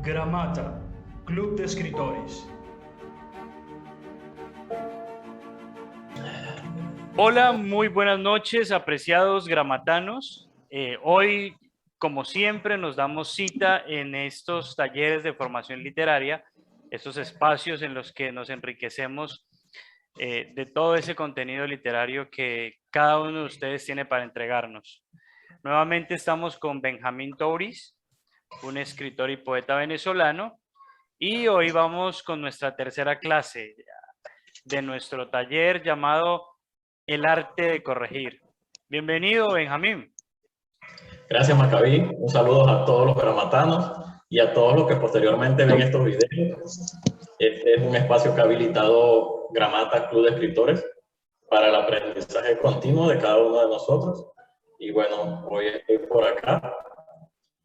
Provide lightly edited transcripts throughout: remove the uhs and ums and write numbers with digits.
Gramata, Club de Escritores. Hola, muy buenas noches, apreciados gramatanos. Hoy, como siempre, nos damos cita en estos talleres de formación literaria, estos espacios en los que nos enriquecemos de todo ese contenido literario que cada uno de ustedes tiene para entregarnos. Nuevamente estamos con Benjamín Touris, un escritor y poeta venezolano, y hoy vamos con nuestra tercera clase de nuestro taller llamado El arte de corregir. Bienvenido, Benjamín. Gracias, Macabí. Un saludo a todos los gramatanos y a todos los que posteriormente ven estos videos. Este es un espacio que ha habilitado Gramata Club de Escritores para el aprendizaje continuo de cada uno de nosotros. Y bueno, hoy estoy por acá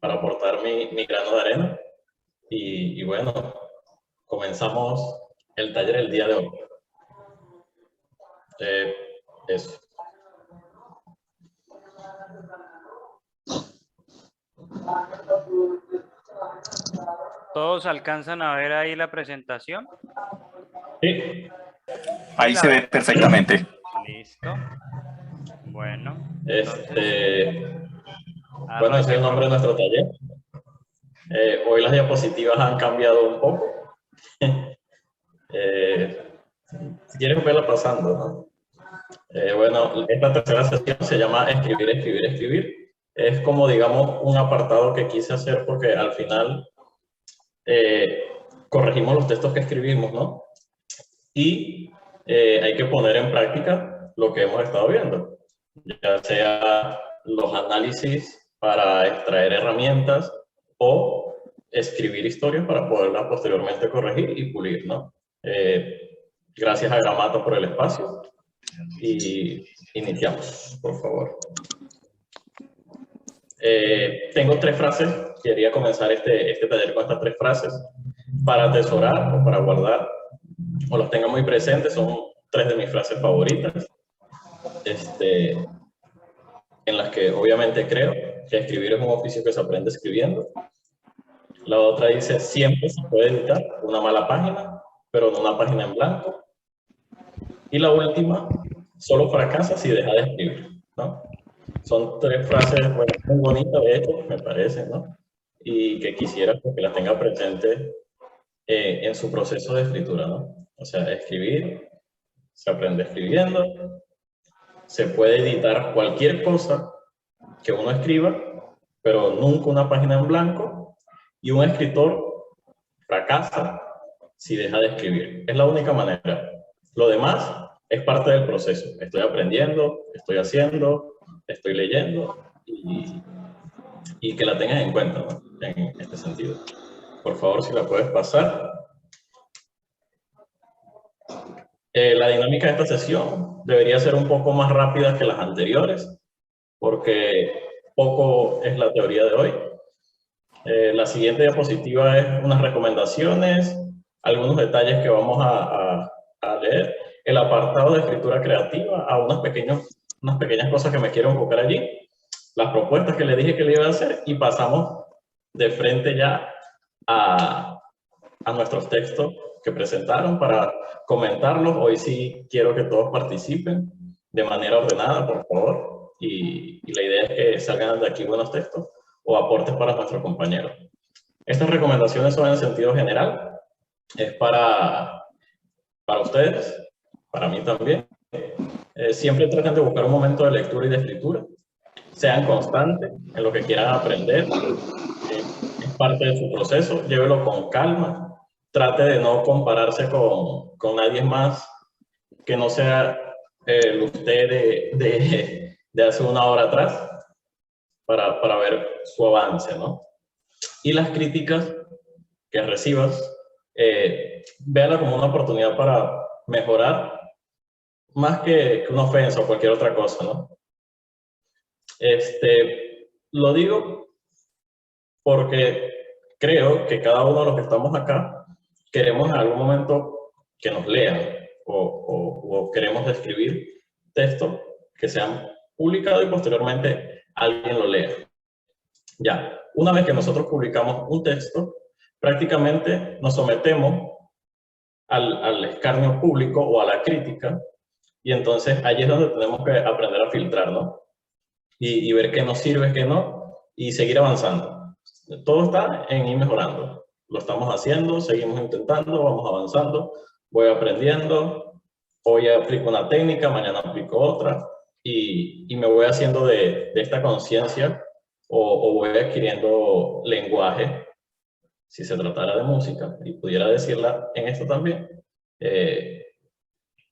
para aportar mi grano de arena. Y bueno, comenzamos el taller el día de hoy. Eso. ¿Todos alcanzan a ver ahí la presentación? Sí. Ahí se ve perfectamente. Listo. Bueno. Bueno, ese es el nombre de nuestro taller. Hoy las diapositivas han cambiado un poco. Si quieres verla pasando, ¿no? Bueno, esta tercera sesión se llama Escribir, Escribir, Escribir. Es como, digamos, un apartado que quise hacer porque al final corregimos los textos que escribimos, ¿no? Y hay que poner en práctica lo que hemos estado viendo, ya sea los análisis para extraer herramientas o escribir historias para poderlas posteriormente corregir y pulir, ¿no? Gracias a Gramata por el espacio y iniciamos, por favor. Tengo 3 frases, quería comenzar este taller con estas 3 frases para atesorar o para guardar o los tenga muy presentes. Son 3 de mis frases favoritas, en las que obviamente creo que escribir es un oficio que se aprende escribiendo. La otra dice: siempre se puede editar una mala página, pero no una página en blanco. Y la última: solo fracasa si deja de escribir, ¿no? Son 3 frases, bueno, muy bonitas de hecho, me parece, ¿no? Y que quisiera que las tenga presentes en su proceso de escritura, ¿no? O sea, escribir se aprende escribiendo, se puede editar cualquier cosa que uno escriba, pero nunca una página en blanco, y un escritor fracasa si deja de escribir. Es la única manera. Lo demás es parte del proceso. Estoy aprendiendo, estoy haciendo, estoy leyendo, y que la tengas en cuenta, ¿no? En este sentido. Por favor, si la puedes pasar. La dinámica de esta sesión debería ser un poco más rápida que las anteriores, porque poco es la teoría de hoy. La siguiente diapositiva es unas recomendaciones, algunos detalles que vamos a leer, el apartado de escritura creativa, a unas pequeñas cosas que me quiero enfocar allí, las propuestas que le dije que le iba a hacer, y pasamos de frente ya a nuestros textos que presentaron para comentarlos. Hoy sí quiero que todos participen de manera ordenada, por favor, y la idea es que salgan de aquí buenos textos o aportes para nuestros compañeros. Estas recomendaciones son en sentido general, es para ustedes, para mí también. Siempre traten de buscar un momento de lectura y de escritura, sean constantes en lo que quieran aprender, es parte de su proceso, llévelo con calma. Trate de no compararse con nadie más que no sea usted de hace una hora atrás para ver su avance, ¿no? Y las críticas que recibas, véanla como una oportunidad para mejorar más que una ofensa o cualquier otra cosa, ¿no? Lo digo porque creo que cada uno de los que estamos acá queremos en algún momento que nos lean o queremos escribir textos que sean publicados y posteriormente alguien lo lea. Ya, una vez que nosotros publicamos un texto, prácticamente nos sometemos al escarnio público o a la crítica, y entonces allí es donde tenemos que aprender a filtrar, ¿no? Y ver qué nos sirve, qué no, y seguir avanzando. Todo está en ir mejorando. Lo estamos haciendo, seguimos intentando, vamos avanzando, voy aprendiendo, hoy aplico una técnica, mañana aplico otra, y me voy haciendo de esta conciencia o voy adquiriendo lenguaje, si se tratara de música, y pudiera decirla en esto también,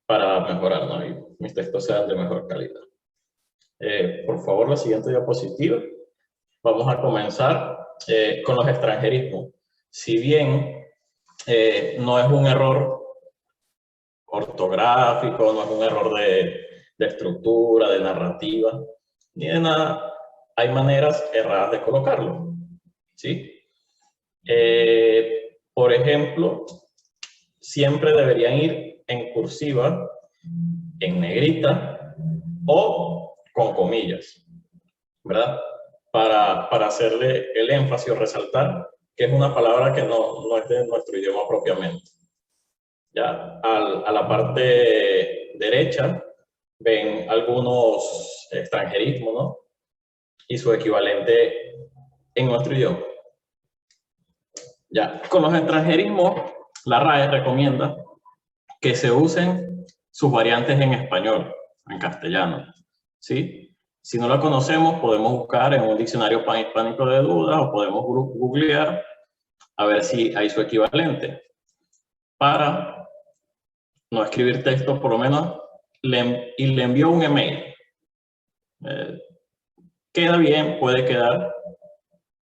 para mejorar, ¿no? Y mis textos sean de mejor calidad. Por favor, la siguiente diapositiva. Vamos a comenzar con los extranjerismos. Si bien no es un error ortográfico, no es un error de estructura, de narrativa, ni de nada, hay maneras erradas de colocarlo, ¿sí? Por ejemplo, siempre deberían ir en cursiva, en negrita o con comillas, ¿verdad? Para hacerle el énfasis o resaltar que es una palabra que no es de nuestro idioma propiamente. Ya, a la parte derecha ven algunos extranjerismos, ¿no? Y su equivalente en nuestro idioma. Ya, con los extranjerismos, la RAE recomienda que se usen sus variantes en español, en castellano, ¿sí? Si no la conocemos, podemos buscar en un diccionario panhispánico de dudas o podemos googlear a ver si hay su equivalente. Para no escribir texto, por lo menos, y le envío un email. Queda bien, puede quedar,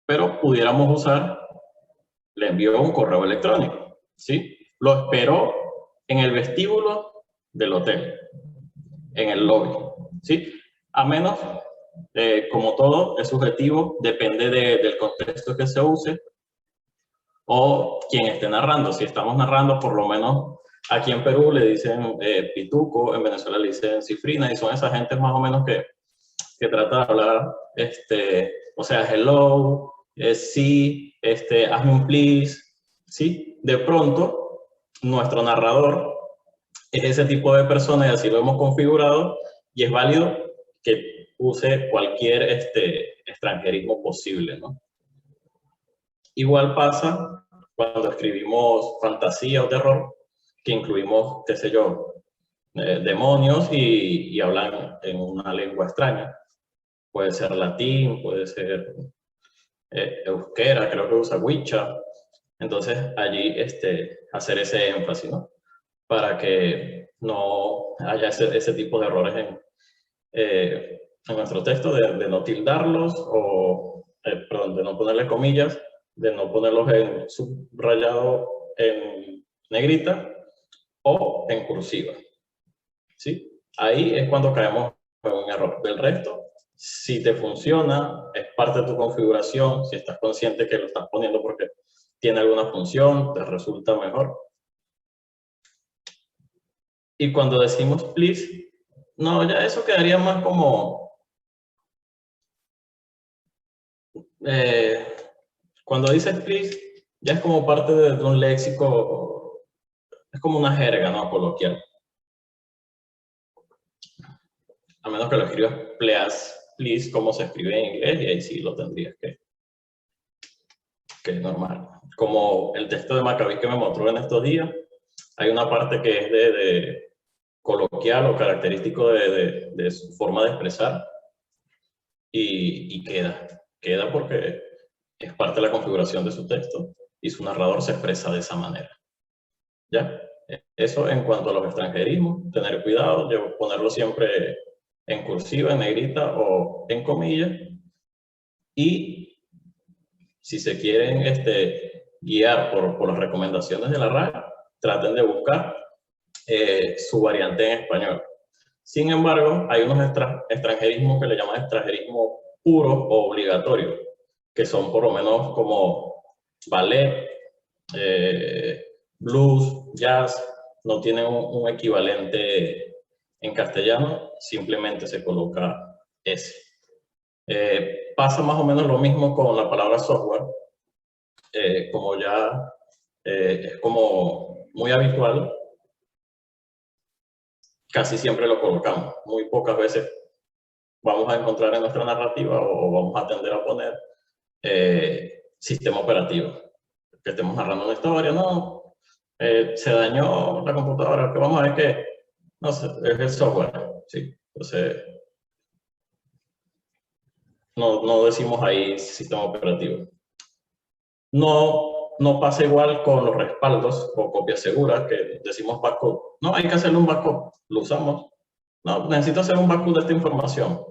pero pudiéramos usar, le envío un correo electrónico, ¿sí? Lo espero en el vestíbulo del hotel, en el lobby, ¿sí? A menos, como todo, es subjetivo, depende del contexto que se use o quien esté narrando. Si estamos narrando, por lo menos aquí en Perú le dicen pituco, en Venezuela le dicen cifrina, y son esas gentes más o menos que tratan de hablar, o sea, hello, sí, hazme un please, ¿sí? De pronto, nuestro narrador es ese tipo de persona y así lo hemos configurado, y es válido que use cualquier extranjerismo posible, ¿no? Igual pasa cuando escribimos fantasía o terror, que incluimos, qué sé yo, demonios y hablan en una lengua extraña. Puede ser latín, puede ser euskera, creo que usa Wicha. Entonces, allí hacer ese énfasis, ¿no? Para que no haya ese tipo de errores en nuestro texto, de no tildarlos o, perdón, de no ponerle comillas, de no ponerlos en subrayado en negrita o en cursiva, ¿sí? Ahí es cuando caemos en un error. Del resto, si te funciona, es parte de tu configuración, si estás consciente que lo estás poniendo porque tiene alguna función, te resulta mejor. Y cuando decimos please, no, ya eso quedaría más como... cuando dices please, ya es como parte de un léxico, es como una jerga, ¿no? Coloquial. A menos que lo escribas please, como se escribe en inglés, y ahí sí lo tendrías que es normal. Como el texto de Maccabi que me mostró en estos días, hay una parte que es de coloquial o característico de su forma de expresar, y queda porque es parte de la configuración de su texto y su narrador se expresa de esa manera. ¿Ya? Eso en cuanto a los extranjerismos, tener cuidado, ponerlo siempre en cursiva, en negrita o en comillas. Y si se quieren guiar por las recomendaciones de la RAE, traten de buscar su variante en español. Sin embargo, hay unos extranjerismos que le llaman extranjerismo puro o obligatorio, que son por lo menos como ballet, blues, jazz, no tienen un equivalente en castellano, simplemente se coloca ese. Pasa más o menos lo mismo con la palabra software. como ya es como muy habitual, casi siempre lo colocamos. Muy pocas veces vamos a encontrar en nuestra narrativa o vamos a tender a poner sistema operativo. Que estemos narrando una historia, no, se dañó la computadora, lo que vamos a ver que, no sé, es el software, ¿sí? Entonces, no decimos ahí sistema operativo. No pasa igual con los respaldos o copias seguras, que decimos backup. No, hay que hacerle un backup, lo usamos. No, necesito hacer un backup de esta información.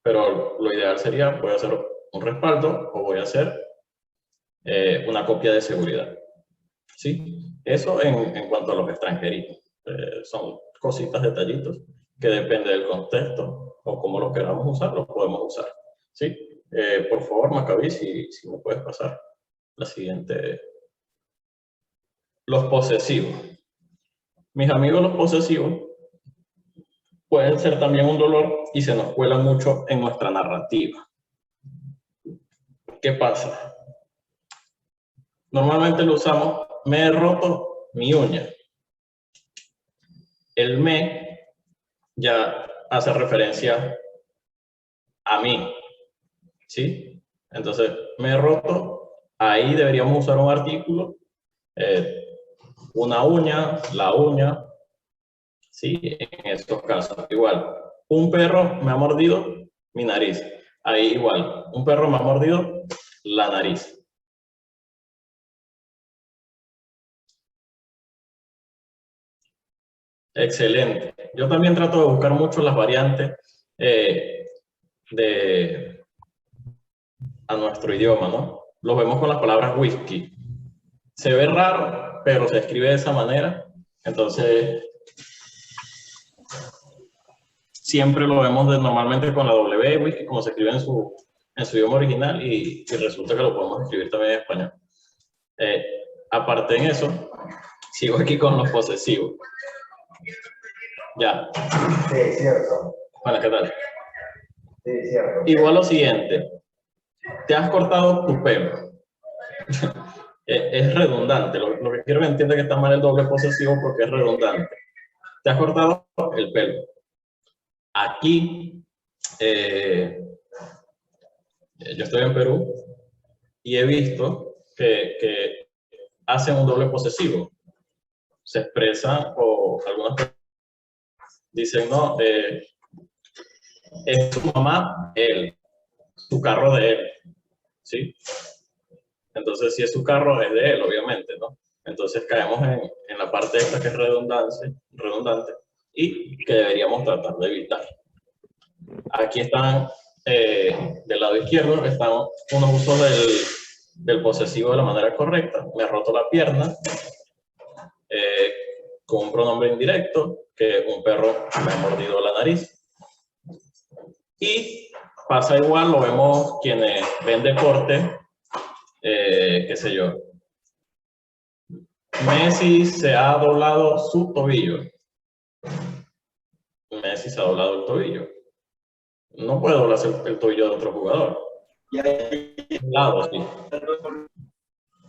Pero lo ideal sería, voy a hacer un respaldo o voy a hacer una copia de seguridad. ¿Sí? Eso en cuanto a los extranjeritos. Son cositas, detallitos, que depende del contexto o cómo lo queramos usar, lo podemos usar. ¿Sí? Por favor, Maccabi, si me puedes pasar la siguiente. Los posesivos. Mis amigos, los posesivos pueden ser también un dolor y se nos cuelan mucho en nuestra narrativa. ¿Qué pasa? Normalmente lo usamos, me he roto mi uña. El me ya hace referencia a mí, ¿sí? Entonces, me he roto, ahí deberíamos usar un artículo, una uña, la uña, ¿sí? En estos casos, igual. Un perro me ha mordido mi nariz. Ahí igual, un perro me ha mordido la nariz. Excelente. Yo también trato de buscar mucho las variantes a nuestro idioma, ¿no? Lo vemos con las palabras whisky. Se ve raro, pero se escribe de esa manera. Entonces, siempre lo vemos normalmente con la W, whisky, como se escribe en su idioma original, y resulta que lo podemos escribir también en español. Aparte en eso, sigo aquí con los posesivos. Ya. Sí, cierto. Bueno, ¿qué tal? Sí, cierto. Igual lo siguiente. Te has cortado tu pelo. Es redundante. Lo que quiero que entienda que está mal el doble posesivo porque es redundante. Te has cortado el pelo. Aquí, yo estoy en Perú y he visto que hacen un doble posesivo. Se expresan o algunas personas dicen, no, es su mamá, él, su carro de él, ¿sí? Entonces, si es su carro, es de él, obviamente, ¿no? Entonces caemos en la parte esta que es redundante y que deberíamos tratar de evitar. Aquí están, del lado izquierdo, están unos usos del posesivo de la manera correcta. Me ha roto la pierna, con un pronombre indirecto, que un perro me ha mordido la nariz. Y pasa igual, lo vemos quienes ven deporte, qué sé yo. Messi se ha doblado su tobillo. Messi se ha doblado el tobillo. No puede doblarse el tobillo de otro jugador. Lado, sí.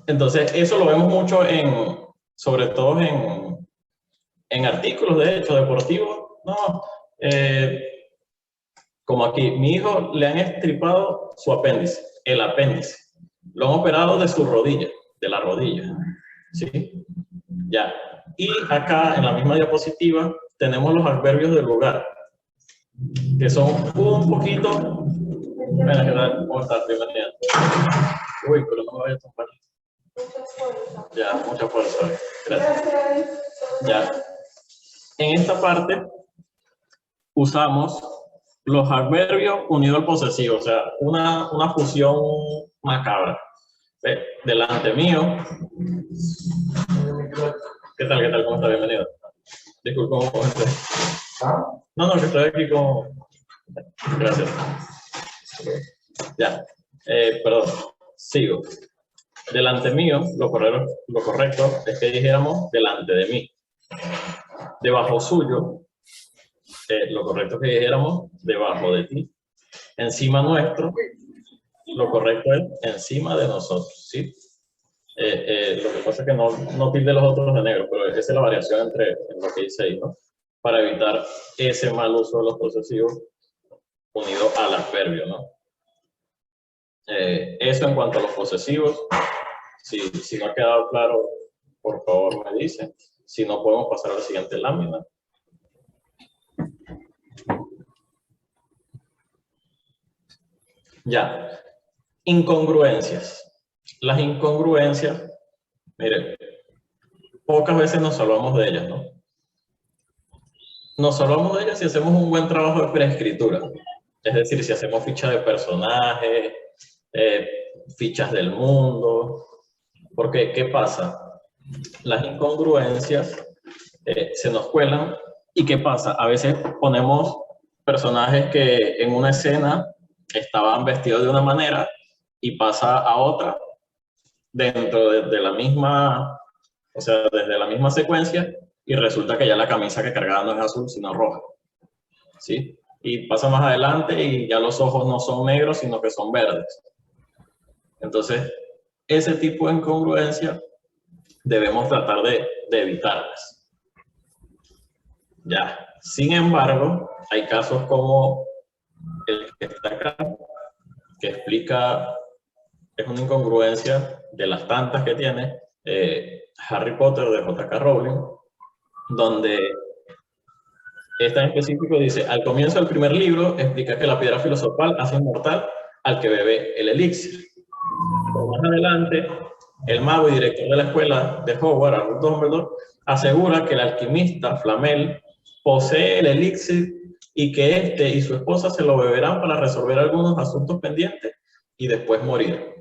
Entonces, eso lo vemos mucho sobre todo en artículos, de hecho, deportivos. No, como aquí, mi hijo le han extirpado su apéndice, el apéndice. Lo han operado de su rodilla, de la rodilla. ¿Sí? Ya. Y acá, en la misma diapositiva, tenemos los adverbios del lugar, que son un poquito... Bueno, ¿qué tal? ¿Cómo estás? Bienvenida. Uy, pero no me vaya a tomar. Ya, mucha fuerza. Gracias. Ya. En esta parte usamos los adverbios unidos al posesivo, o sea, una fusión macabra. Delante mío. ¿Qué tal? ¿Cómo está? Bienvenido. Disculpa, ¿cómo estás? No, que estoy aquí con... Gracias. Ya. Perdón. Sigo. Delante mío, lo correcto es que dijéramos delante de mí. Debajo suyo, lo correcto es que dijéramos debajo de ti. Encima nuestro, lo correcto es encima de nosotros, ¿sí? Lo que pasa es que no tilde los otros de negro, pero esa es la variación entre lo que dice ahí, ¿no? Para evitar ese mal uso de los posesivos unido al adverbio, ¿no? Eso en cuanto a los posesivos. Si no ha quedado claro, por favor me dicen. Si no, podemos pasar a la siguiente lámina. Ya. Incongruencias. Las incongruencias, miren, pocas veces nos salvamos de ellas, ¿no? Nos salvamos de ellas si hacemos un buen trabajo de preescritura. Es decir, si hacemos fichas de personajes, fichas del mundo. Porque, ¿qué pasa? Las incongruencias se nos cuelan. ¿Y qué pasa? A veces ponemos personajes que en una escena estaban vestidos de una manera y pasa a otra dentro de la misma, o sea, desde la misma secuencia, y resulta que ya la camisa que cargaba no es azul, sino roja. ¿Sí? Y pasa más adelante y ya los ojos no son negros, sino que son verdes. Entonces, ese tipo de incongruencia debemos tratar de evitarlas. Ya. Sin embargo, hay casos como el que está acá, que explica, es una incongruencia de las tantas que tiene Harry Potter de J.K. Rowling, donde esta en específico dice, al comienzo del primer libro explica que la piedra filosofal hace inmortal al que bebe el elixir. Pero más adelante, el mago y director de la escuela de Hogwarts, Albus Dumbledore, asegura que el alquimista Flamel posee el elixir y que éste y su esposa se lo beberán para resolver algunos asuntos pendientes y después morir.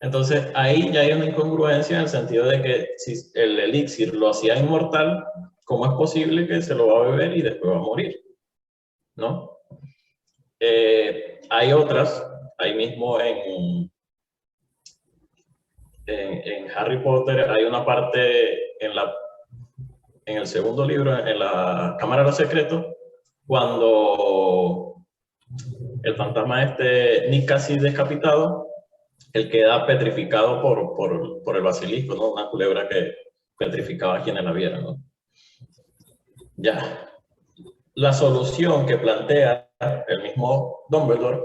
Entonces, ahí ya hay una incongruencia en el sentido de que si el elixir lo hacía inmortal, ¿cómo es posible que se lo va a beber y después va a morir? ¿No? Hay otras, ahí mismo en Harry Potter hay una parte en el segundo libro, en la Cámara de los Secretos, cuando el fantasma Nick casi decapitado, él queda petrificado por el basilisco, ¿no? Una culebra que petrificaba a quienes la vieran, ¿no? Ya. La solución que plantea el mismo Dumbledore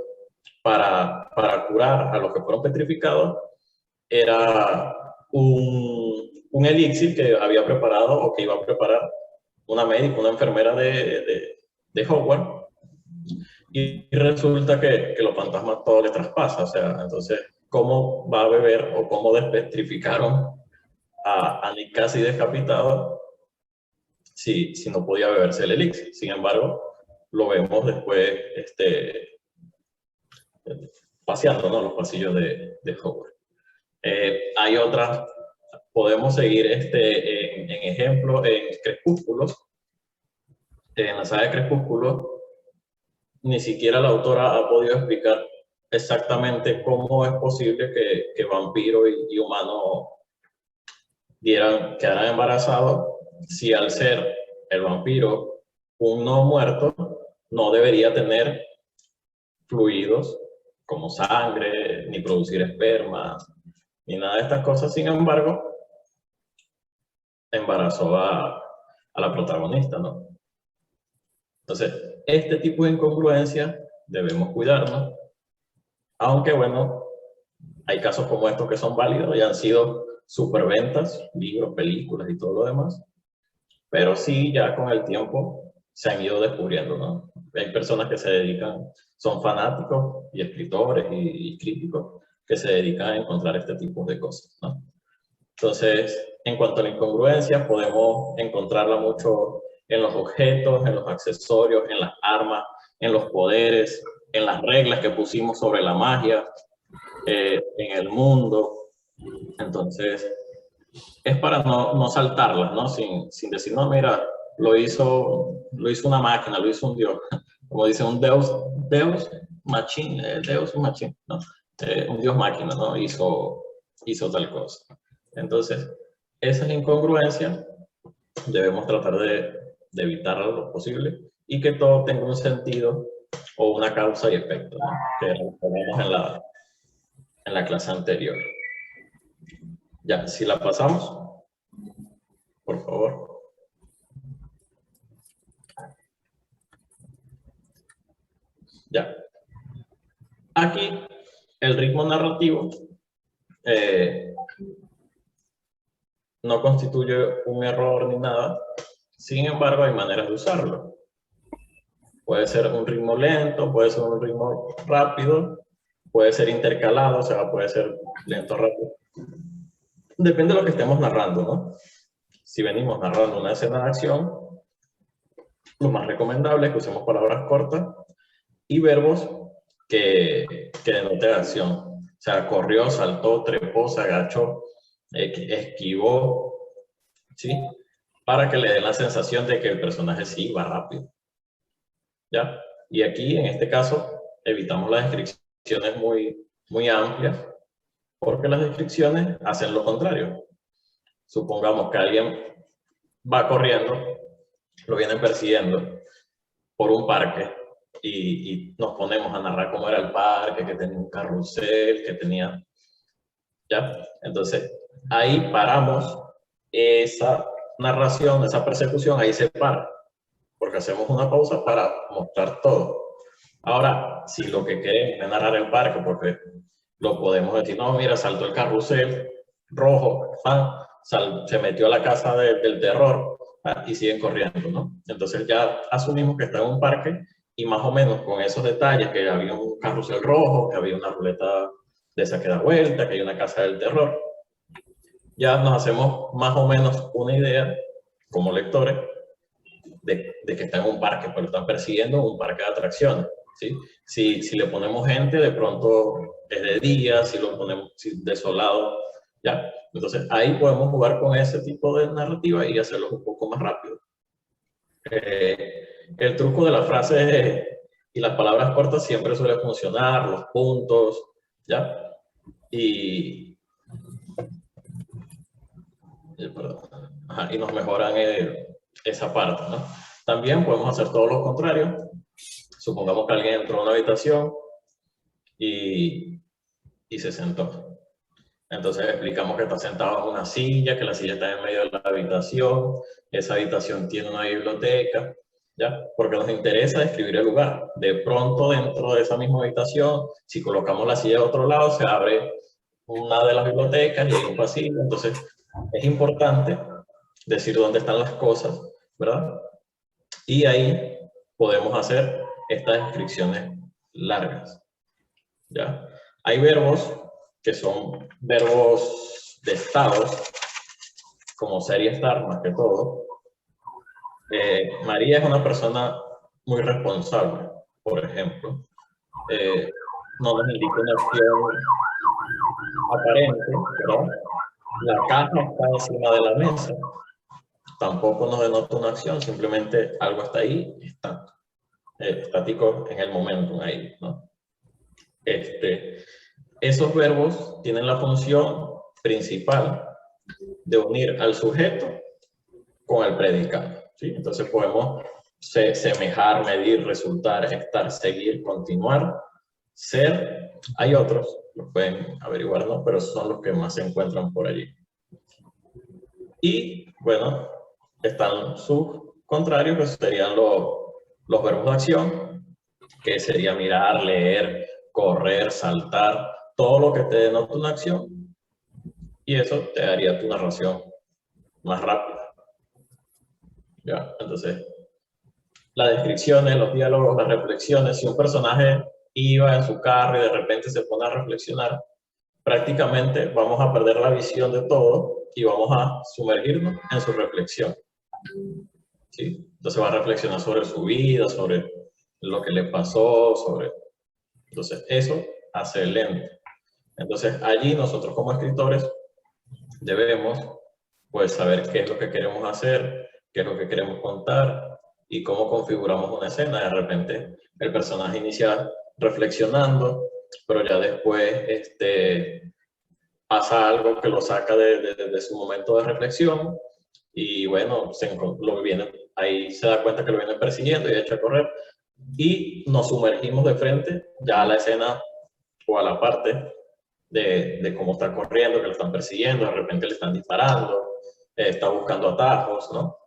para curar a los que fueron petrificados era un elixir que había preparado o que iba a preparar una médica, una enfermera de Hogwarts, y resulta que los fantasmas todo le traspasa, o sea, entonces, ¿cómo va a beber o cómo despetrificaron a Nick casi decapitado si no podía beberse el elixir? Sin embargo, lo vemos después paseando, ¿no? Los pasillos de Hogwarts. Hay otras, podemos seguir en ejemplo en Crepúsculos. En la saga de Crepúsculos, ni siquiera la autora ha podido explicar exactamente cómo es posible que vampiro y humano quedaran embarazados si al ser el vampiro un no muerto no debería tener fluidos como sangre, ni producir esperma, ni nada de estas cosas. Sin embargo, embarazó a la protagonista, ¿no? Entonces, este tipo de incongruencia debemos cuidarnos, aunque bueno, hay casos como estos que son válidos y han sido superventas, libros, películas y todo lo demás, pero sí ya con el tiempo se han ido descubriendo, ¿no? Hay personas que se dedican, son fanáticos y escritores y críticos que se dedican a encontrar este tipo de cosas, ¿no? Entonces, en cuanto a la incongruencia, podemos encontrarla mucho en los objetos, en los accesorios, en las armas, en los poderes, en las reglas que pusimos sobre la magia, en el mundo. Entonces, es para no saltarlas, ¿no? Sin decir, no, mira, lo hizo una máquina, lo hizo un dios. Como dice un deus machine, ¿no? Un dios máquina, ¿no? Hizo tal cosa. Entonces, esas incongruencias debemos tratar de evitarlas lo posible y que todo tenga un sentido o una causa y efecto, ¿no? Que era lo que hablamos en la clase anterior. Ya, si la pasamos, por favor. Ya. Aquí, el ritmo narrativo no constituye un error ni nada. Sin embargo, hay maneras de usarlo. Puede ser un ritmo lento, puede ser un ritmo rápido, puede ser intercalado, o sea, puede ser lento, rápido. Depende de lo que estemos narrando, ¿no? Si venimos narrando una escena de acción, lo más recomendable es que usemos palabras cortas y verbos que denoten acción. O sea, corrió, saltó, trepó, se agachó, esquivó, ¿sí? Para que le den la sensación de que el personaje sí va rápido. ¿Ya? Y aquí, en este caso, evitamos las descripciones muy amplias, porque las descripciones hacen lo contrario. Supongamos que alguien va corriendo, lo vienen persiguiendo por un parque y nos ponemos a narrar cómo era el parque, que tenía un carrusel, que tenía... ¿Ya? Entonces, ahí paramos esa narración, esa persecución, ahí se para, porque hacemos una pausa para mostrar todo. Ahora, si lo que queremos es narrar el parque, porque lo podemos decir, no, mira, saltó el carrusel rojo, se metió a la casa del terror, y siguen corriendo, ¿no? Entonces ya asumimos que está en un parque y más o menos con esos detalles, que había un carrusel rojo, que había una ruleta de esa que da vuelta, que hay una casa del terror, ya nos hacemos más o menos una idea, como lectores, de que está en un parque, pero están persiguiendo un parque de atracciones, ¿sí? Si le ponemos gente, de pronto es de día, si lo ponemos desolado, ¿ya? Entonces ahí podemos jugar con ese tipo de narrativa y hacerlo un poco más rápido. El truco de la frase y las palabras cortas siempre suele funcionar, los puntos, ¿ya? Y nos mejoran esa parte, ¿no? También podemos hacer todo lo contrario. Supongamos que alguien entró a una habitación y se sentó. Entonces explicamos que está sentado en una silla, que la silla está en medio de la habitación, esa habitación tiene una biblioteca, ¿ya? Porque nos interesa describir el lugar. De pronto, dentro de esa misma habitación, si colocamos la silla de otro lado, se abre una de las bibliotecas y hay un pasillo. Entonces, es importante decir dónde están las cosas, ¿verdad? Y ahí podemos hacer estas descripciones largas, ¿ya? Hay verbos que son verbos de estados, como ser y estar, más que todo. María es una persona muy responsable, por ejemplo. No nos indica una acción aparente, ¿verdad? La caja está encima de la mesa. Tampoco nos denota una acción, simplemente algo está ahí, está estático en el momento, ahí, ¿no? Esos verbos tienen la función principal de unir al sujeto con el predicado, ¿sí? Entonces podemos semejar, medir, resultar, estar, seguir, continuar, ser. Hay otros, los pueden averiguar, ¿no? Pero son los que más se encuentran por allí. Y, bueno, están sus contrarios, que serían los verbos de acción, que sería mirar, leer, correr, saltar, todo lo que te denota una acción, y eso te daría tu narración más rápida. ¿Ya? Entonces, las descripciones, los diálogos, las reflexiones, si un personaje iba en su carro y de repente se pone a reflexionar, prácticamente vamos a perder la visión de todo y vamos a sumergirnos en su reflexión, ¿sí? Entonces va a reflexionar sobre su vida, sobre lo que le pasó, Entonces eso hace lento. Entonces allí nosotros como escritores debemos pues saber qué es lo que queremos hacer, qué es lo que queremos contar y cómo configuramos una escena. De repente el personaje inicia reflexionando, pero ya después pasa algo que lo saca de su momento de reflexión y bueno, ahí se da cuenta que lo vienen persiguiendo y echa a correr. y nos sumergimos de frente ya a la escena o a la parte de cómo está corriendo, que lo están persiguiendo, de repente le están disparando, está buscando atajos, ¿no?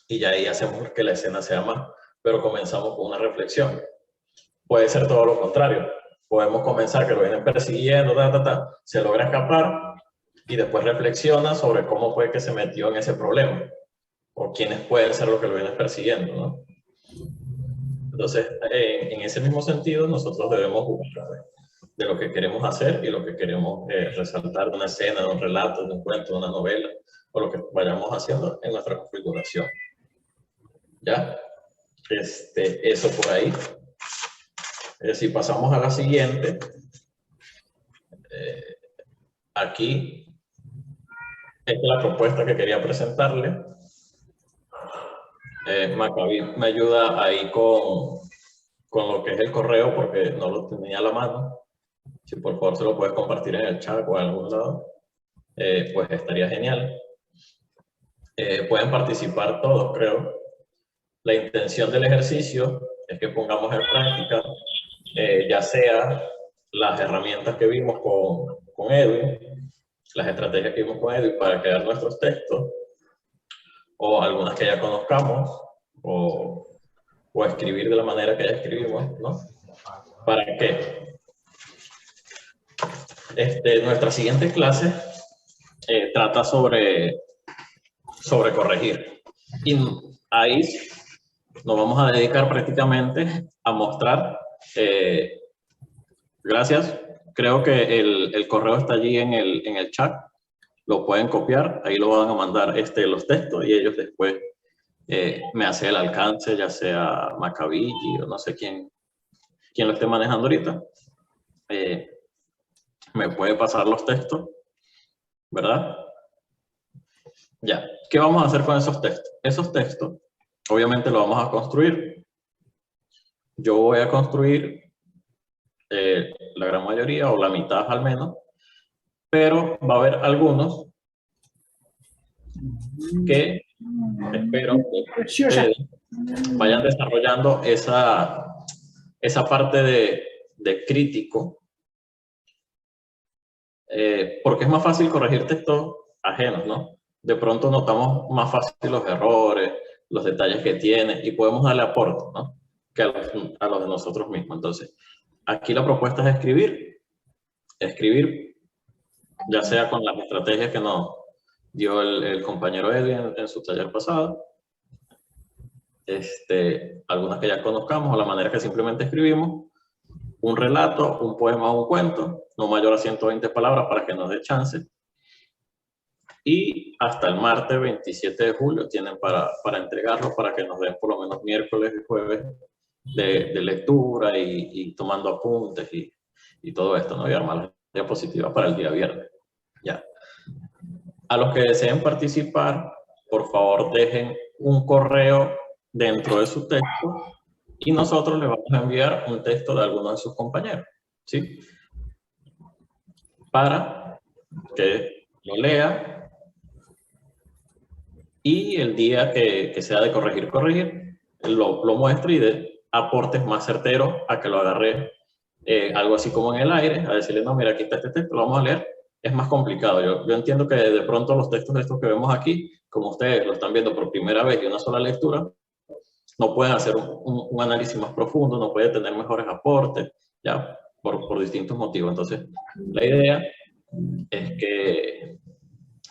Y ya ahí hacemos que la escena sea más, pero comenzamos con una reflexión. Puede ser todo lo contrario. Podemos comenzar que lo vienen persiguiendo, se logra escapar y después reflexiona sobre cómo fue que se metió en ese problema o quiénes pueden ser los que lo vienen persiguiendo, ¿no? Entonces, en ese mismo sentido, nosotros debemos buscar de lo que queremos hacer y lo que queremos resaltar de una escena, de un relato, de un cuento, de una novela, o lo que vayamos haciendo en nuestra configuración. ¿Ya? Eso por ahí. Si pasamos a la siguiente, aquí, esta es la propuesta que quería presentarle. Maccabi me ayuda ahí con lo que es el correo, porque no lo tenía a la mano. Si por favor se lo puedes compartir en el chat o en algún lado, pues estaría genial. Pueden participar todos, creo. La intención del ejercicio es que pongamos en práctica, ya sea las herramientas que vimos con Edwin, las estrategias que vimos con Edwin para crear nuestros textos, o algunas que ya conozcamos, o escribir de la manera que ya escribimos, ¿no? ¿Para qué? Nuestra siguiente clase trata sobre corregir. Y ahí nos vamos a dedicar prácticamente a mostrar, gracias, creo que el correo está allí en el chat, lo pueden copiar, ahí lo van a mandar los textos y ellos después me hace el alcance, ya sea Maccabi o no sé quién lo esté manejando ahorita, me puede pasar los textos, ¿verdad? Ya, ¿qué vamos a hacer con esos textos? Esos textos, obviamente lo vamos a construir. Yo voy a construir la gran mayoría o la mitad al menos, pero va a haber algunos que espero que ustedes vayan desarrollando esa parte de crítico, porque es más fácil corregir textos ajenos, ¿no? De pronto notamos más fácil los errores, los detalles que tiene y podemos darle aporte, ¿no? Que a los de nosotros mismos. Entonces, aquí la propuesta es escribir, ya sea con las estrategias que nos dio el compañero Edwin en su taller pasado, algunas que ya conozcamos, o la manera que simplemente escribimos, un relato, un poema o un cuento, no mayor a 120 palabras para que nos dé chance. Y hasta el martes 27 de julio tienen para entregarlo, para que nos den por lo menos miércoles y jueves de lectura y tomando apuntes y todo esto, ¿no? Y armar las diapositivas para el día viernes. Ya. A los que deseen participar, por favor dejen un correo dentro de su texto y nosotros les vamos a enviar un texto de alguno de sus compañeros, ¿sí? Para que lo lea y el día que sea de corregir, lo muestre y dé aportes más certeros a que lo agarre algo así como en el aire, a decirle, no, mira, aquí está este texto, lo vamos a leer. Es más complicado. Yo entiendo que de pronto los textos estos que vemos aquí, como ustedes lo están viendo por primera vez y una sola lectura, no pueden hacer un análisis más profundo, no pueden tener mejores aportes, ya, por distintos motivos. Entonces, la idea es que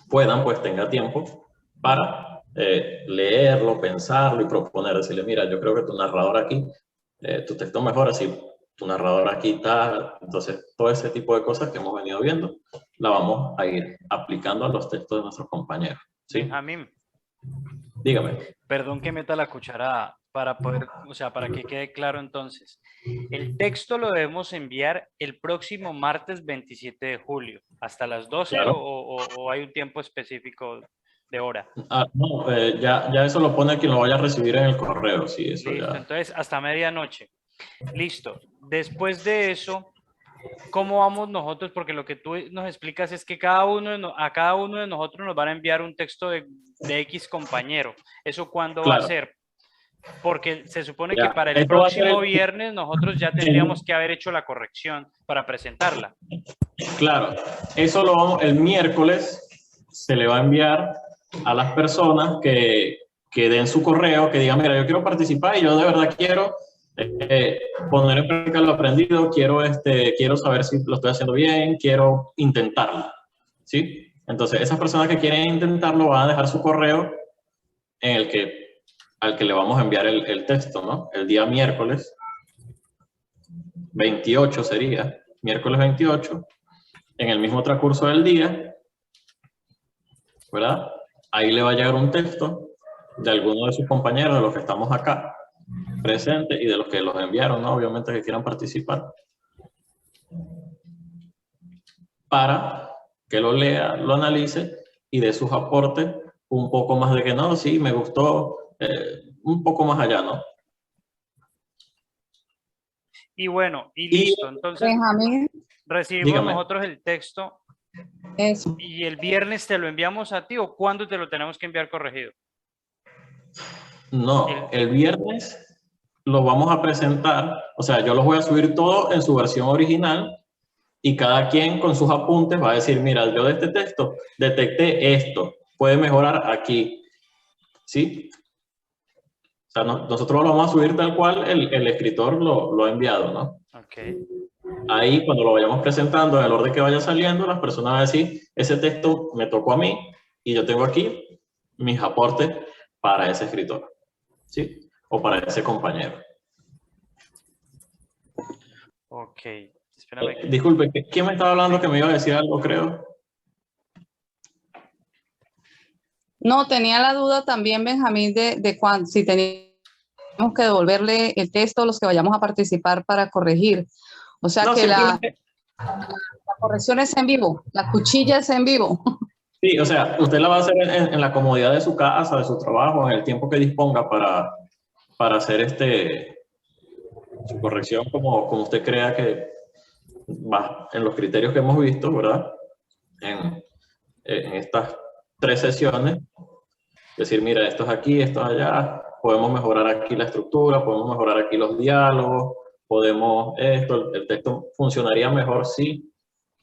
puedan, pues, tenga tiempo para leerlo, pensarlo y proponer, decirle, mira, yo creo que tu narrador aquí, tu texto mejora si tu narrador aquí está. Entonces, todo ese tipo de cosas que hemos venido viendo, la vamos a ir aplicando a los textos de nuestros compañeros. ¿Sí? Benjamín, dígame. Perdón que meta la cuchara para poder, o sea, para que quede claro entonces. El texto lo debemos enviar el próximo martes 27 de julio, hasta las 12 Claro. o hay un tiempo específico de hora. No, ya eso lo pone quien lo vaya a recibir en el correo. Sí, eso Listo, ya. entonces hasta medianoche. Listo. Después de eso, ¿cómo vamos nosotros? Porque lo que tú nos explicas es que a cada uno de nosotros nos van a enviar un texto de X compañero. ¿Eso cuándo va a Claro. ser? Porque se supone Ya, que para el esto va a ser próximo el- viernes nosotros ya tendríamos que haber hecho la corrección para presentarla. Claro, eso lo vamos, el miércoles se le va a enviar a las personas que den su correo, que digan, mira, yo quiero participar y yo de verdad quiero poner en práctica lo aprendido, quiero saber si lo estoy haciendo bien, quiero intentarlo, ¿sí? Entonces, esas personas que quieren intentarlo van a dejar su correo al que le vamos a enviar el texto, ¿no? El día miércoles 28 sería, miércoles 28, en el mismo transcurso del día, ¿verdad? Ahí le va a llegar un texto de alguno de sus compañeros, de los que estamos acá presentes y de los que los enviaron, ¿no? Obviamente que quieran participar, para que lo lea, lo analice y dé sus aportes un poco más de que no, sí, me gustó, un poco más allá, ¿no? Y bueno, y Y listo. Entonces Benjamín, recibimos dígame. nosotros el texto eso. y el viernes te lo enviamos a ti, ¿o cuándo te lo tenemos que enviar corregido? No, el viernes lo vamos a presentar, o sea, yo los voy a subir todo en su versión original y cada quien con sus apuntes va a decir, mira, yo de este texto detecté esto, puede mejorar aquí, ¿sí? O sea, nosotros lo vamos a subir tal cual el escritor lo ha enviado, ¿no? Ok. Ahí, cuando lo vayamos presentando, en el orden que vaya saliendo, las personas van a decir, ese texto me tocó a mí y yo tengo aquí mis aportes para ese escritor, ¿sí? O para ese compañero. Ok. Espérame. Disculpe, ¿quién me estaba hablando que me iba a decir algo, creo? No, tenía la duda también, Benjamín, de cuándo, si teníamos que devolverle el texto a los que vayamos a participar para corregir. O sea No, que la simplemente, corrección es en vivo, la cuchilla es en vivo. sí, o sea, usted la va a hacer en la comodidad de su casa, de su trabajo, en el tiempo que disponga para hacer su corrección como usted crea que va, en los criterios que hemos visto, ¿verdad? En estas 3 sesiones, decir, mira, esto es aquí, esto es allá, podemos mejorar aquí la estructura, podemos mejorar aquí los diálogos, podemos el texto funcionaría mejor si,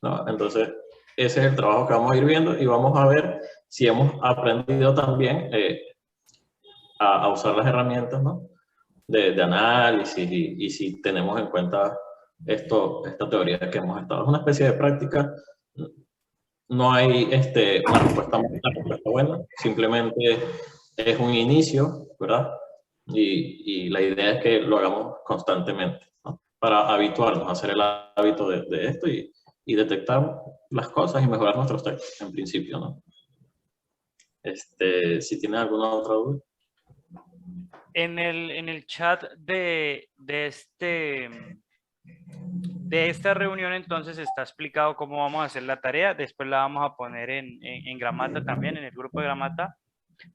¿no? Entonces, ese es el trabajo que vamos a ir viendo y vamos a ver si hemos aprendido también a usar las herramientas, ¿no? de análisis y si tenemos en cuenta esta teoría que hemos estado. Es una especie de práctica. No hay una respuesta buena, simplemente es un inicio, ¿verdad? Y la idea es que lo hagamos constantemente, ¿no? Para habituarnos, hacer el hábito de esto y detectar las cosas y mejorar nuestros textos, en principio, ¿no? Si tiene alguna otra duda. En el chat de esta reunión, entonces está explicado cómo vamos a hacer la tarea. Después la vamos a poner en Gramata también, en el grupo de Gramata,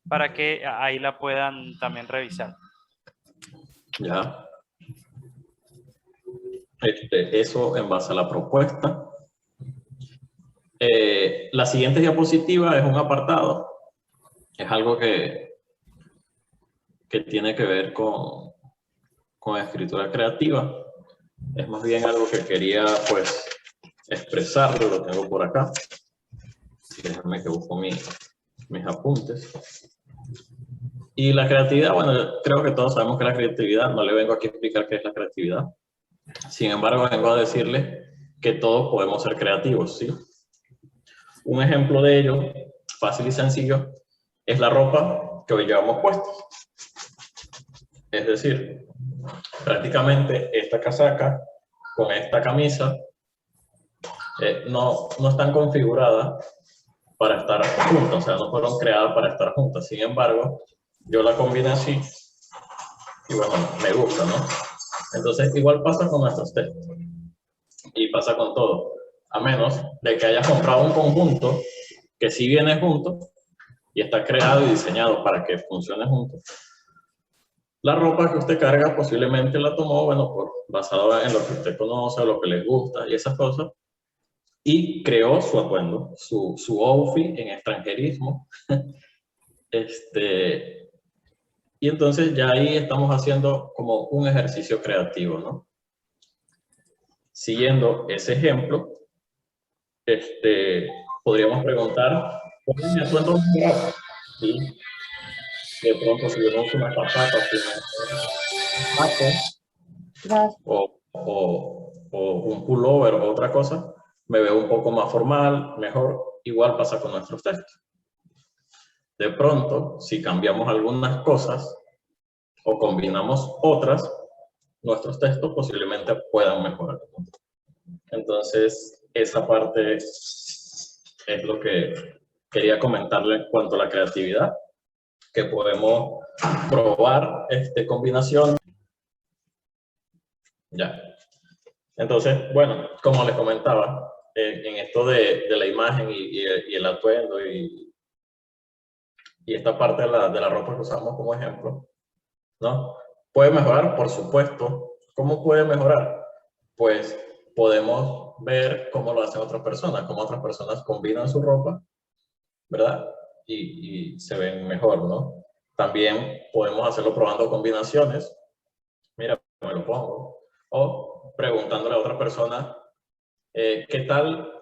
para que ahí la puedan también revisar. Ya. Eso en base a la propuesta. La siguiente diapositiva es un apartado. Es algo que tiene que ver con escritura creativa. Es más bien algo que quería, pues, expresarlo. Lo tengo por acá. Déjame que busco mis apuntes. Y la creatividad, bueno, creo que todos sabemos que la creatividad, no le vengo aquí a explicar qué es la creatividad. Sin embargo, vengo a decirles que todos podemos ser creativos, ¿sí? Un ejemplo de ello, fácil y sencillo, es la ropa que hoy llevamos puestos. Es decir, prácticamente esta casaca con esta camisa no están configuradas para estar juntas, o sea, no fueron creadas para estar juntas. Sin embargo, yo la combiné así y bueno, me gusta, ¿no? Entonces, igual pasa con nuestros textos y pasa con todo, a menos de que hayas comprado un conjunto que sí viene junto y está creado y diseñado para que funcione junto. La ropa que usted carga posiblemente la tomó, bueno, basado en lo que usted conoce, lo que le gusta y esas cosas, y creó su atuendo, su outfit en extranjerismo, Y entonces ya ahí estamos haciendo como un ejercicio creativo, ¿no? Siguiendo ese ejemplo, podríamos preguntar, ¿cuál es mi atuendo mejorar? ¿Sí? De pronto, si yo no uso una casaca, sino un saco, o un pullover o otra cosa, me veo un poco más formal, mejor. Igual pasa con nuestros textos. De pronto, si cambiamos algunas cosas o combinamos otras, nuestros textos posiblemente puedan mejorar. Entonces, esa parte es lo que quería comentarle en cuanto a la creatividad, que podemos probar combinación. Ya. Entonces, bueno, como les comentaba, en esto de la imagen y el atuendo y esta parte de la ropa que usamos como ejemplo, ¿no? ¿Puede mejorar? Por supuesto. ¿Cómo puede mejorar? Pues podemos ver cómo lo hacen otras personas, cómo otras personas combinan su ropa, ¿verdad? Y se ven mejor, ¿no? También podemos hacerlo probando combinaciones. Mira, me lo pongo. O preguntándole a otra persona, ¿qué tal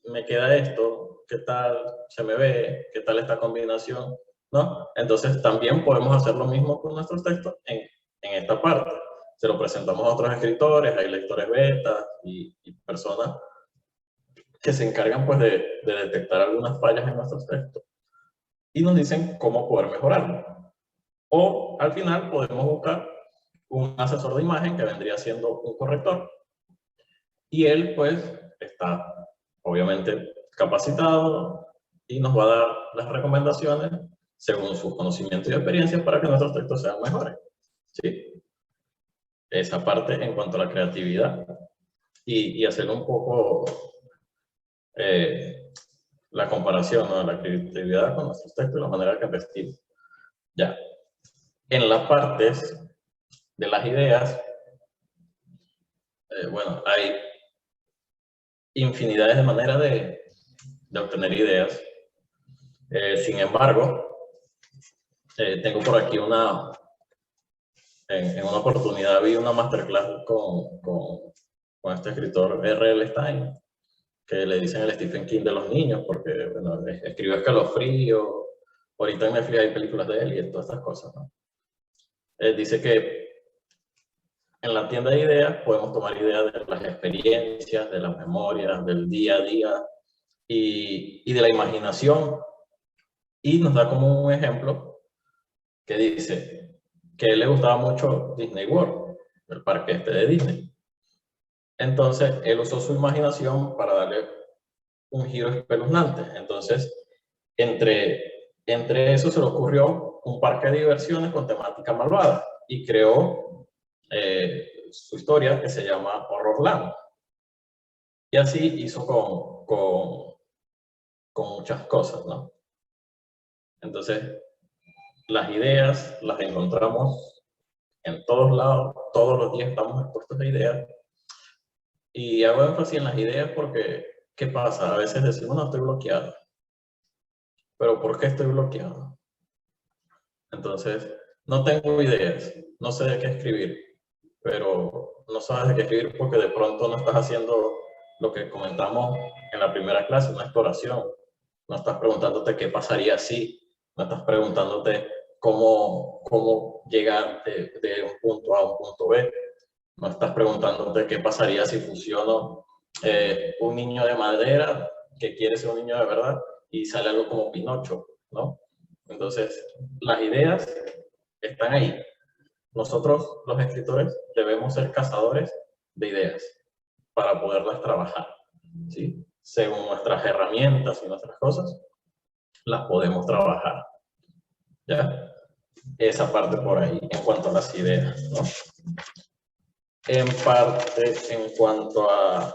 me queda esto? ¿Qué tal se me ve? ¿Qué tal esta combinación? ¿No? Entonces también podemos hacer lo mismo con nuestros textos en esta parte. Se lo presentamos a otros escritores, hay lectores beta y personas que se encargan pues de detectar algunas fallas en nuestros textos y nos dicen cómo poder mejorarlo. O al final podemos buscar un asesor de imagen que vendría siendo un corrector y él pues está obviamente capacitado y nos va a dar las recomendaciones según sus conocimientos y experiencias para que nuestros textos sean mejores. ¿Sí? Esa parte en cuanto a la creatividad y hacer un poco la comparación, ¿no? De la creatividad con nuestros textos y la manera que vestimos. Ya. En las partes de las ideas, bueno, hay infinidades de maneras de obtener ideas. Sin embargo, tengo por aquí en una oportunidad vi una masterclass con este escritor R.L. Stein, que le dicen el Stephen King de los niños, porque bueno, escribió Escalofrío, ahorita en Netflix hay películas de él y todas estas cosas, ¿no? Dice que en la tienda de ideas podemos tomar ideas de las experiencias, de las memorias, del día a día y de la imaginación. Y nos da como un ejemplo que dice que a él le gustaba mucho Disney World, el parque de Disney. Entonces, él usó su imaginación para darle un giro espeluznante. Entonces, entre eso se le ocurrió un parque de diversiones con temática malvada y creó su historia que se llama Horrorland. Y así hizo con muchas cosas, ¿no? Entonces, las ideas las encontramos en todos lados, todos los días estamos expuestos a ideas. Y hago énfasis en las ideas porque, ¿qué pasa? A veces decimos, no, estoy bloqueado. ¿Pero por qué estoy bloqueado? Entonces, no tengo ideas, no sé de qué escribir, pero no sabes de qué escribir porque de pronto no estás haciendo lo que comentamos en la primera clase, una exploración. No estás preguntándote qué pasaría si, no estás preguntándote cómo llegar de un punto A a un punto B. No estás preguntándote qué pasaría si fusiono un niño de madera que quiere ser un niño de verdad y sale algo como Pinocho, ¿no? Entonces, las ideas están ahí. Nosotros, los escritores, debemos ser cazadores de ideas para poderlas trabajar, ¿sí? Según nuestras herramientas y nuestras cosas, las podemos trabajar, ¿ya? Esa parte por ahí, en cuanto a las ideas, ¿no? En parte, en cuanto a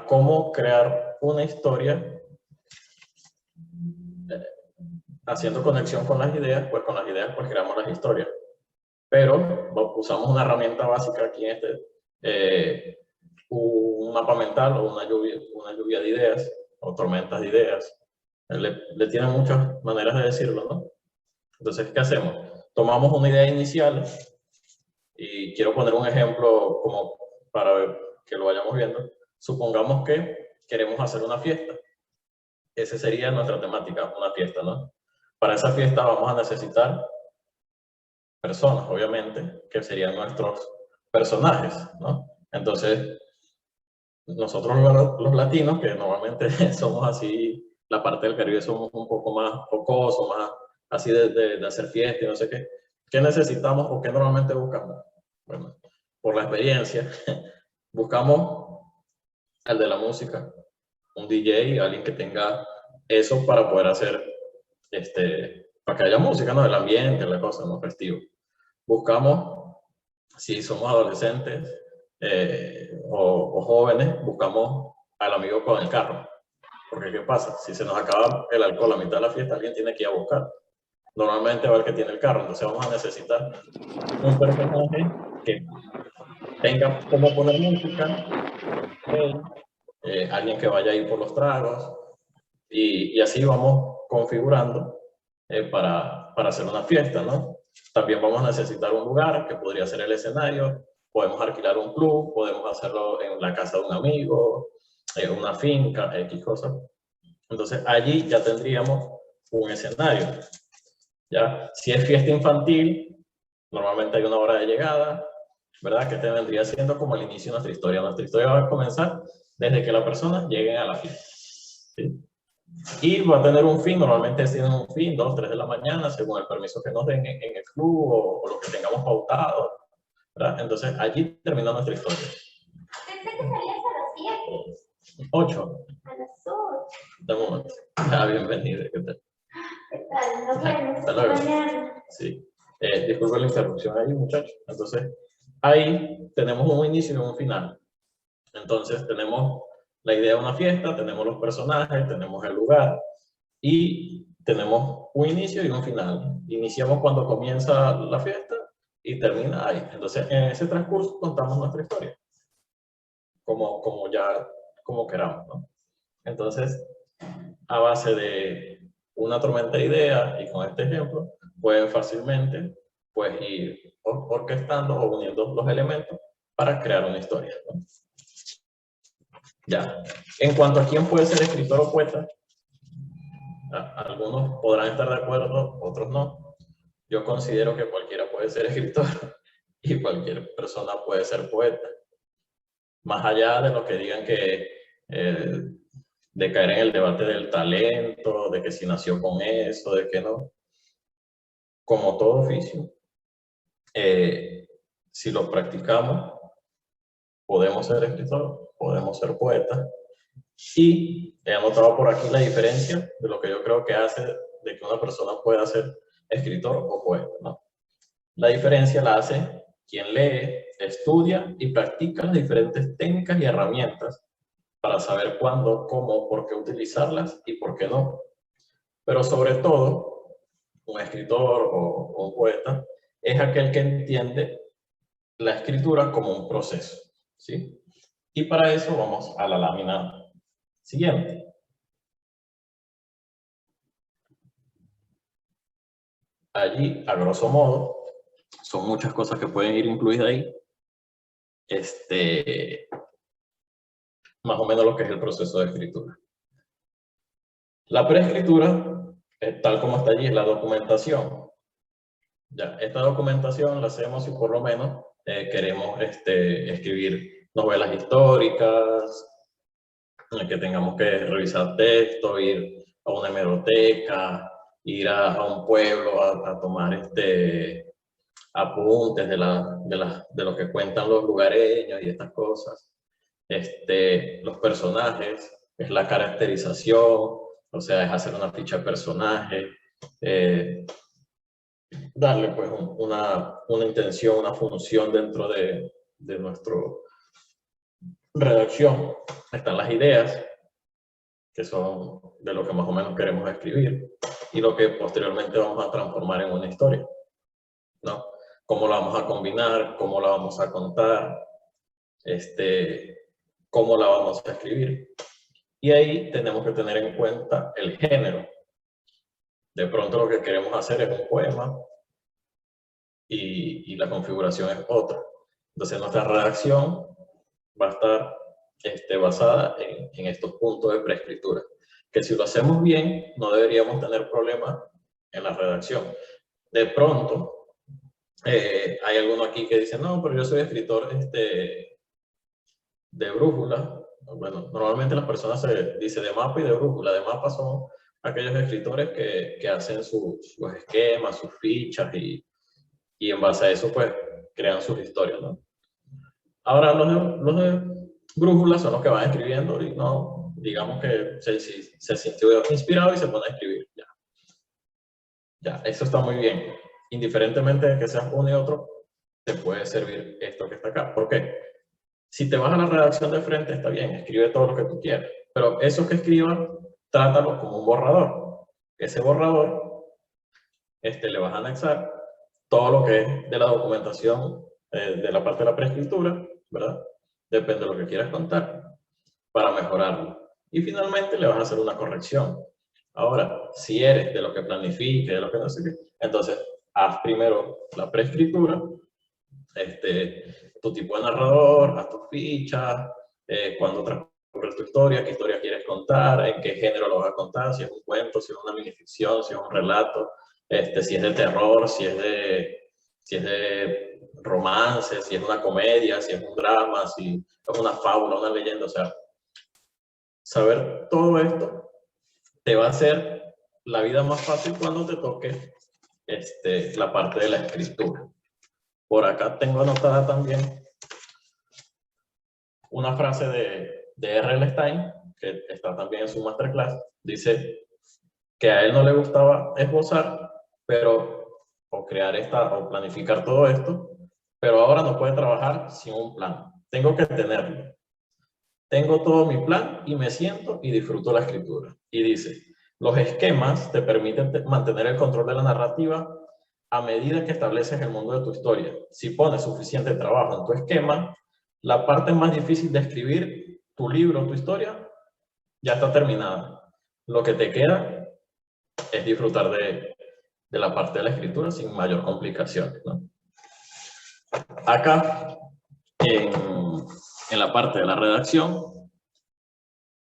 cómo crear una historia, haciendo conexión con las ideas, pues con las ideas pues creamos las historias. Pero usamos una herramienta básica aquí en un mapa mental o una lluvia de ideas o tormentas de ideas. Le tienen muchas maneras de decirlo, ¿no? Entonces, ¿qué hacemos? Tomamos una idea inicial y quiero poner un ejemplo como para que lo vayamos viendo. Supongamos que queremos hacer una fiesta. Esa sería nuestra temática, una fiesta, ¿no? Para esa fiesta vamos a necesitar personas, obviamente, que serían nuestros personajes, ¿no? Entonces, nosotros los latinos, que normalmente somos así, la parte del Caribe somos un poco más jocosos, más así de hacer fiesta y no sé qué. ¿Qué necesitamos o qué normalmente buscamos? Bueno, por la experiencia, buscamos al de la música, un DJ, alguien que tenga eso para poder hacer, para que haya música, ¿no? El ambiente, la cosa, ¿no? Festivo. Buscamos, si somos adolescentes o jóvenes, buscamos al amigo con el carro. Porque ¿qué pasa? Si se nos acaba el alcohol a mitad de la fiesta, alguien tiene que ir a buscar. Normalmente va el que tiene el carro, entonces vamos a necesitar un personaje que tenga cómo poner música, alguien que vaya a ir por los tragos, y así vamos configurando para hacer una fiesta, ¿no? También vamos a necesitar un lugar que podría ser el escenario, podemos alquilar un club, podemos hacerlo en la casa de un amigo, una finca, X cosas. Entonces allí ya tendríamos un escenario. ¿Ya? Si es fiesta infantil, normalmente hay una hora de llegada, ¿verdad? Que te vendría siendo como el inicio de nuestra historia. Nuestra historia va a comenzar desde que las personas lleguen a la fiesta, ¿sí? Y va a tener un fin, normalmente tienen un fin, 2, 3 de la mañana, según el permiso que nos den en el club o lo que tengamos pautado, ¿verdad? Entonces allí termina nuestra historia. Pensé que salías a las 7. 8. A las 8. De momento. Ah, bienvenido. ¿Qué tal? ¿Qué tal? Nos vemos. Hasta luego. Mañana. Sí. Disculpen la interrupción ahí, muchachos. Entonces, ahí tenemos un inicio y un final. Entonces, tenemos la idea de una fiesta, tenemos los personajes, tenemos el lugar y tenemos un inicio y un final. Iniciamos cuando comienza la fiesta y termina ahí. Entonces, en ese transcurso contamos nuestra historia, como queramos, ¿no? Entonces, a base de una tormenta de ideas y con este ejemplo, pueden fácilmente pues, ir orquestando o uniendo los elementos para crear una historia, ¿no? Ya. En cuanto a quién puede ser escritor o poeta, algunos podrán estar de acuerdo, otros no. Yo considero que cualquiera puede ser escritor y cualquier persona puede ser poeta. Más allá de lo que digan que de caer en el debate del talento, de que si nació con eso, de que no. Como todo oficio, si lo practicamos, podemos ser escritores, podemos ser poetas. Y he anotado por aquí la diferencia de lo que yo creo que hace de que una persona pueda ser escritor o poeta, ¿no? La diferencia la hace quien lee, estudia y practica las diferentes técnicas y herramientas para saber cuándo, cómo, por qué utilizarlas y por qué no. Pero sobre todo, un escritor o un poeta es aquel que entiende la escritura como un proceso, ¿sí? Y para eso vamos a la lámina siguiente. Allí, a grosso modo, son muchas cosas que pueden ir incluidas ahí. Más o menos lo que es el proceso de escritura. La preescritura, tal como está allí, es la documentación. Ya, esta documentación la hacemos si por lo menos queremos escribir novelas históricas, que tengamos que revisar texto, ir a una hemeroteca, ir a un pueblo a tomar apuntes de lo que cuentan los lugareños y estas cosas. Los personajes, es la caracterización, o sea, es hacer una ficha de personaje, darle pues una intención, una función dentro de nuestra redacción. Están las ideas, que son de lo que más o menos queremos escribir, y lo que posteriormente vamos a transformar en una historia, ¿no? Cómo la vamos a combinar, cómo la vamos a contar, cómo la vamos a escribir. Y ahí tenemos que tener en cuenta el género. De pronto lo que queremos hacer es un poema y la configuración es otra. Entonces nuestra redacción va a estar basada en estos puntos de preescritura, que si lo hacemos bien no deberíamos tener problemas en la redacción. De pronto hay alguno aquí que dice, no, pero yo soy escritor de brújula. Bueno, normalmente las personas se dice de mapa y de brújula. De mapa son aquellos escritores que hacen sus esquemas, sus fichas y en base a eso pues crean sus historias, ¿no? Ahora los de brújula son los que van escribiendo y no, digamos que se sintió inspirado y se pone a escribir. Ya, eso está muy bien. Indiferentemente de que seas uno y otro, te puede servir esto que está acá. ¿Por qué? Si te vas a la redacción de frente, está bien, escribe todo lo que tú quieras. Pero eso que escribas, trátalo como un borrador. Ese borrador, le vas a anexar todo lo que es de la documentación, de la parte de la preescritura, ¿verdad? Depende de lo que quieras contar, para mejorarlo. Y finalmente le vas a hacer una corrección. Ahora, si eres de lo que planifique, de lo que no sé qué, entonces haz primero la preescritura, tu tipo de narrador, haz tus fichas, cuando transcurre tu historia, qué historia quieres contar, en qué género lo vas a contar, si es un cuento, si es una minificción, si es un relato, si es de terror, si es de romance, si es una comedia, si es un drama, si es una fábula, una leyenda. O sea, saber todo esto te va a hacer la vida más fácil cuando te toque la parte de la escritura. Por acá tengo anotada también una frase de R.L. Stein, que está también en su masterclass. Dice que a él no le gustaba esbozar, o planificar todo esto, pero ahora no puede trabajar sin un plan. Tengo que tenerlo. Tengo todo mi plan y me siento y disfruto la escritura. Y dice, los esquemas te permiten mantener el control de la narrativa a medida que estableces el mundo de tu historia. Si pones suficiente trabajo en tu esquema, la parte más difícil de escribir, tu libro, tu historia, ya está terminada. Lo que te queda es disfrutar de la parte de la escritura sin mayor complicación, ¿no? Acá, en la parte de la redacción,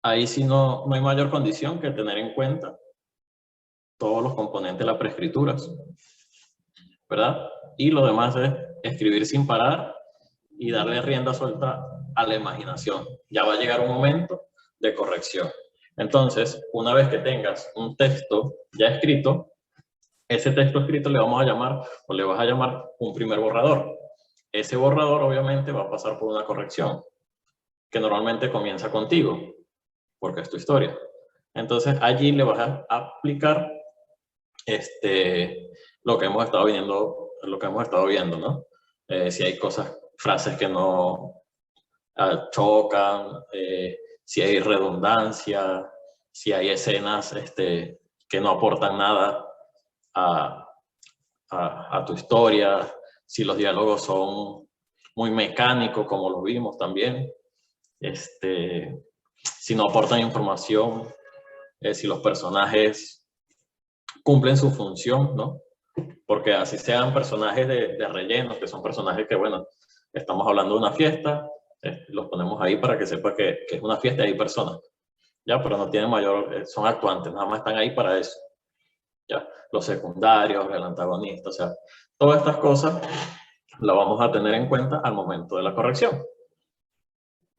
ahí sí no hay mayor condición que tener en cuenta todos los componentes de la preescritura, ¿verdad? Y lo demás es escribir sin parar y darle rienda suelta a la imaginación. Ya va a llegar un momento de corrección. Entonces, una vez que tengas un texto ya escrito, ese texto escrito le vamos a llamar, o le vas a llamar un primer borrador. Ese borrador obviamente va a pasar por una corrección, que normalmente comienza contigo, porque es tu historia. Entonces, allí le vas a aplicar lo que hemos estado viendo, ¿no? Si hay frases que no chocan, si hay redundancia, si hay escenas que no aportan nada a tu historia, si los diálogos son muy mecánicos, como lo vimos también, si no aportan información, si los personajes cumplen su función, ¿no? Porque así sean personajes de relleno, que son personajes que, bueno, estamos hablando de una fiesta, los ponemos ahí para que sepa que es una fiesta y hay personas, ¿ya? Pero no tienen son actuantes, nada más están ahí para eso, ¿ya? Los secundarios, el antagonista, o sea, todas estas cosas las vamos a tener en cuenta al momento de la corrección,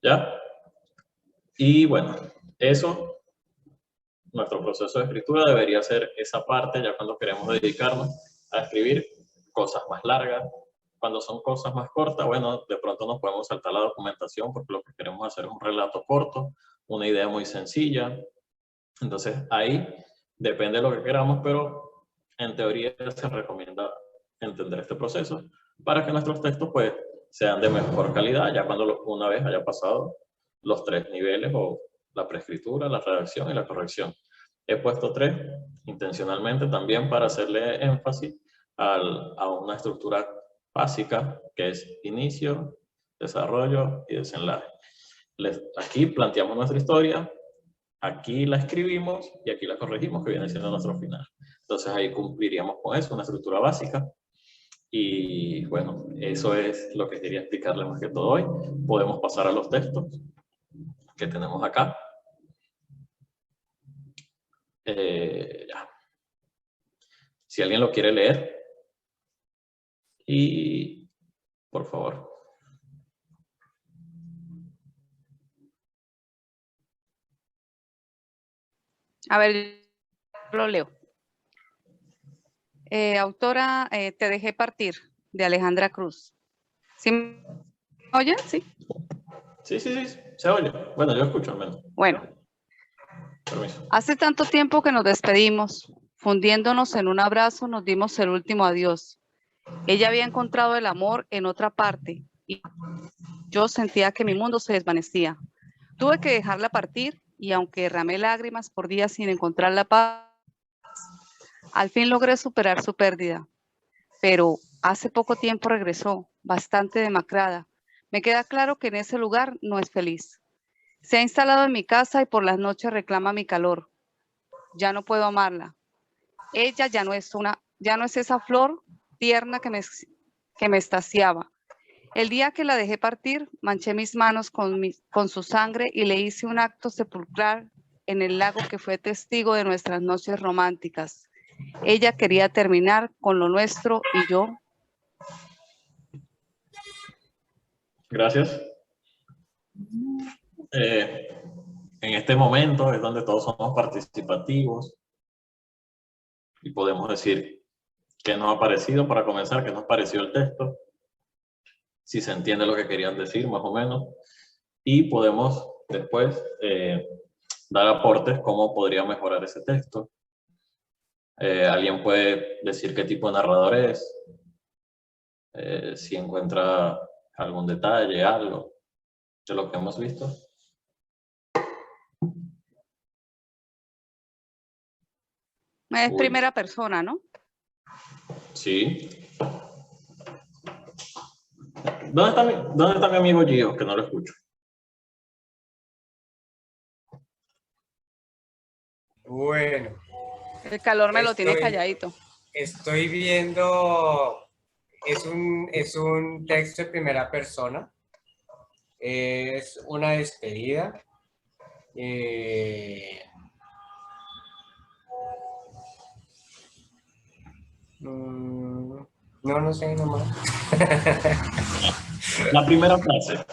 ¿ya? Y bueno, eso, nuestro proceso de escritura debería ser esa parte ya cuando queremos dedicarnos a escribir cosas más largas. Cuando son cosas más cortas, bueno, de pronto nos podemos saltar la documentación porque lo que queremos hacer es un relato corto, una idea muy sencilla. Entonces ahí depende de lo que queramos, pero en teoría se recomienda entender este proceso para que nuestros textos pues sean de mejor calidad ya cuando una vez haya pasado los 3 niveles, o la preescritura, la redacción y la corrección. He puesto 3 intencionalmente también para hacerle énfasis a una estructura básica que es inicio, desarrollo y desenlace. Aquí planteamos nuestra historia, aquí la escribimos y aquí la corregimos, que viene siendo nuestro final. Entonces ahí cumpliríamos con eso, una estructura básica. Y bueno, eso es lo que quería explicarles más que todo hoy. Podemos pasar a los textos que tenemos acá. Ya. Si alguien lo quiere leer. Y por favor. A ver, lo leo. Autora, Te dejé partir, de Alejandra Cruz. ¿Sí me oyen? Sí. Sí, se oye. Bueno, yo escucho al menos. Bueno. Permiso. Hace tanto tiempo que nos despedimos. Fundiéndonos en un abrazo, nos dimos el último adiós. Ella había encontrado el amor en otra parte y yo sentía que mi mundo se desvanecía. Tuve que dejarla partir y aunque derramé lágrimas por días sin encontrar la paz, al fin logré superar su pérdida. Pero hace poco tiempo regresó, bastante demacrada. Me queda claro que en ese lugar no es feliz. Se ha instalado en mi casa y por las noches reclama mi calor. Ya no puedo amarla. Ella ya no es esa flor tierna que me estaciaba. El día que la dejé partir, manché mis manos con su sangre y le hice un acto sepulcral en el lago que fue testigo de nuestras noches románticas. Ella quería terminar con lo nuestro y yo. Gracias. En este momento es donde todos somos participativos y podemos decir qué nos ha parecido para comenzar, qué nos pareció el texto, si se entiende lo que querían decir más o menos, y podemos después dar aportes cómo podría mejorar ese texto. Alguien puede decir qué tipo de narrador es, si encuentra algún detalle, algo de lo que hemos visto. Es primera persona, ¿no? Sí. ¿Dónde está mi amigo Gio? Que no lo escucho. Bueno. El calor me lo tiene calladito. Estoy viendo, es un texto de primera persona. Es una despedida. No sé nomás. La primera frase,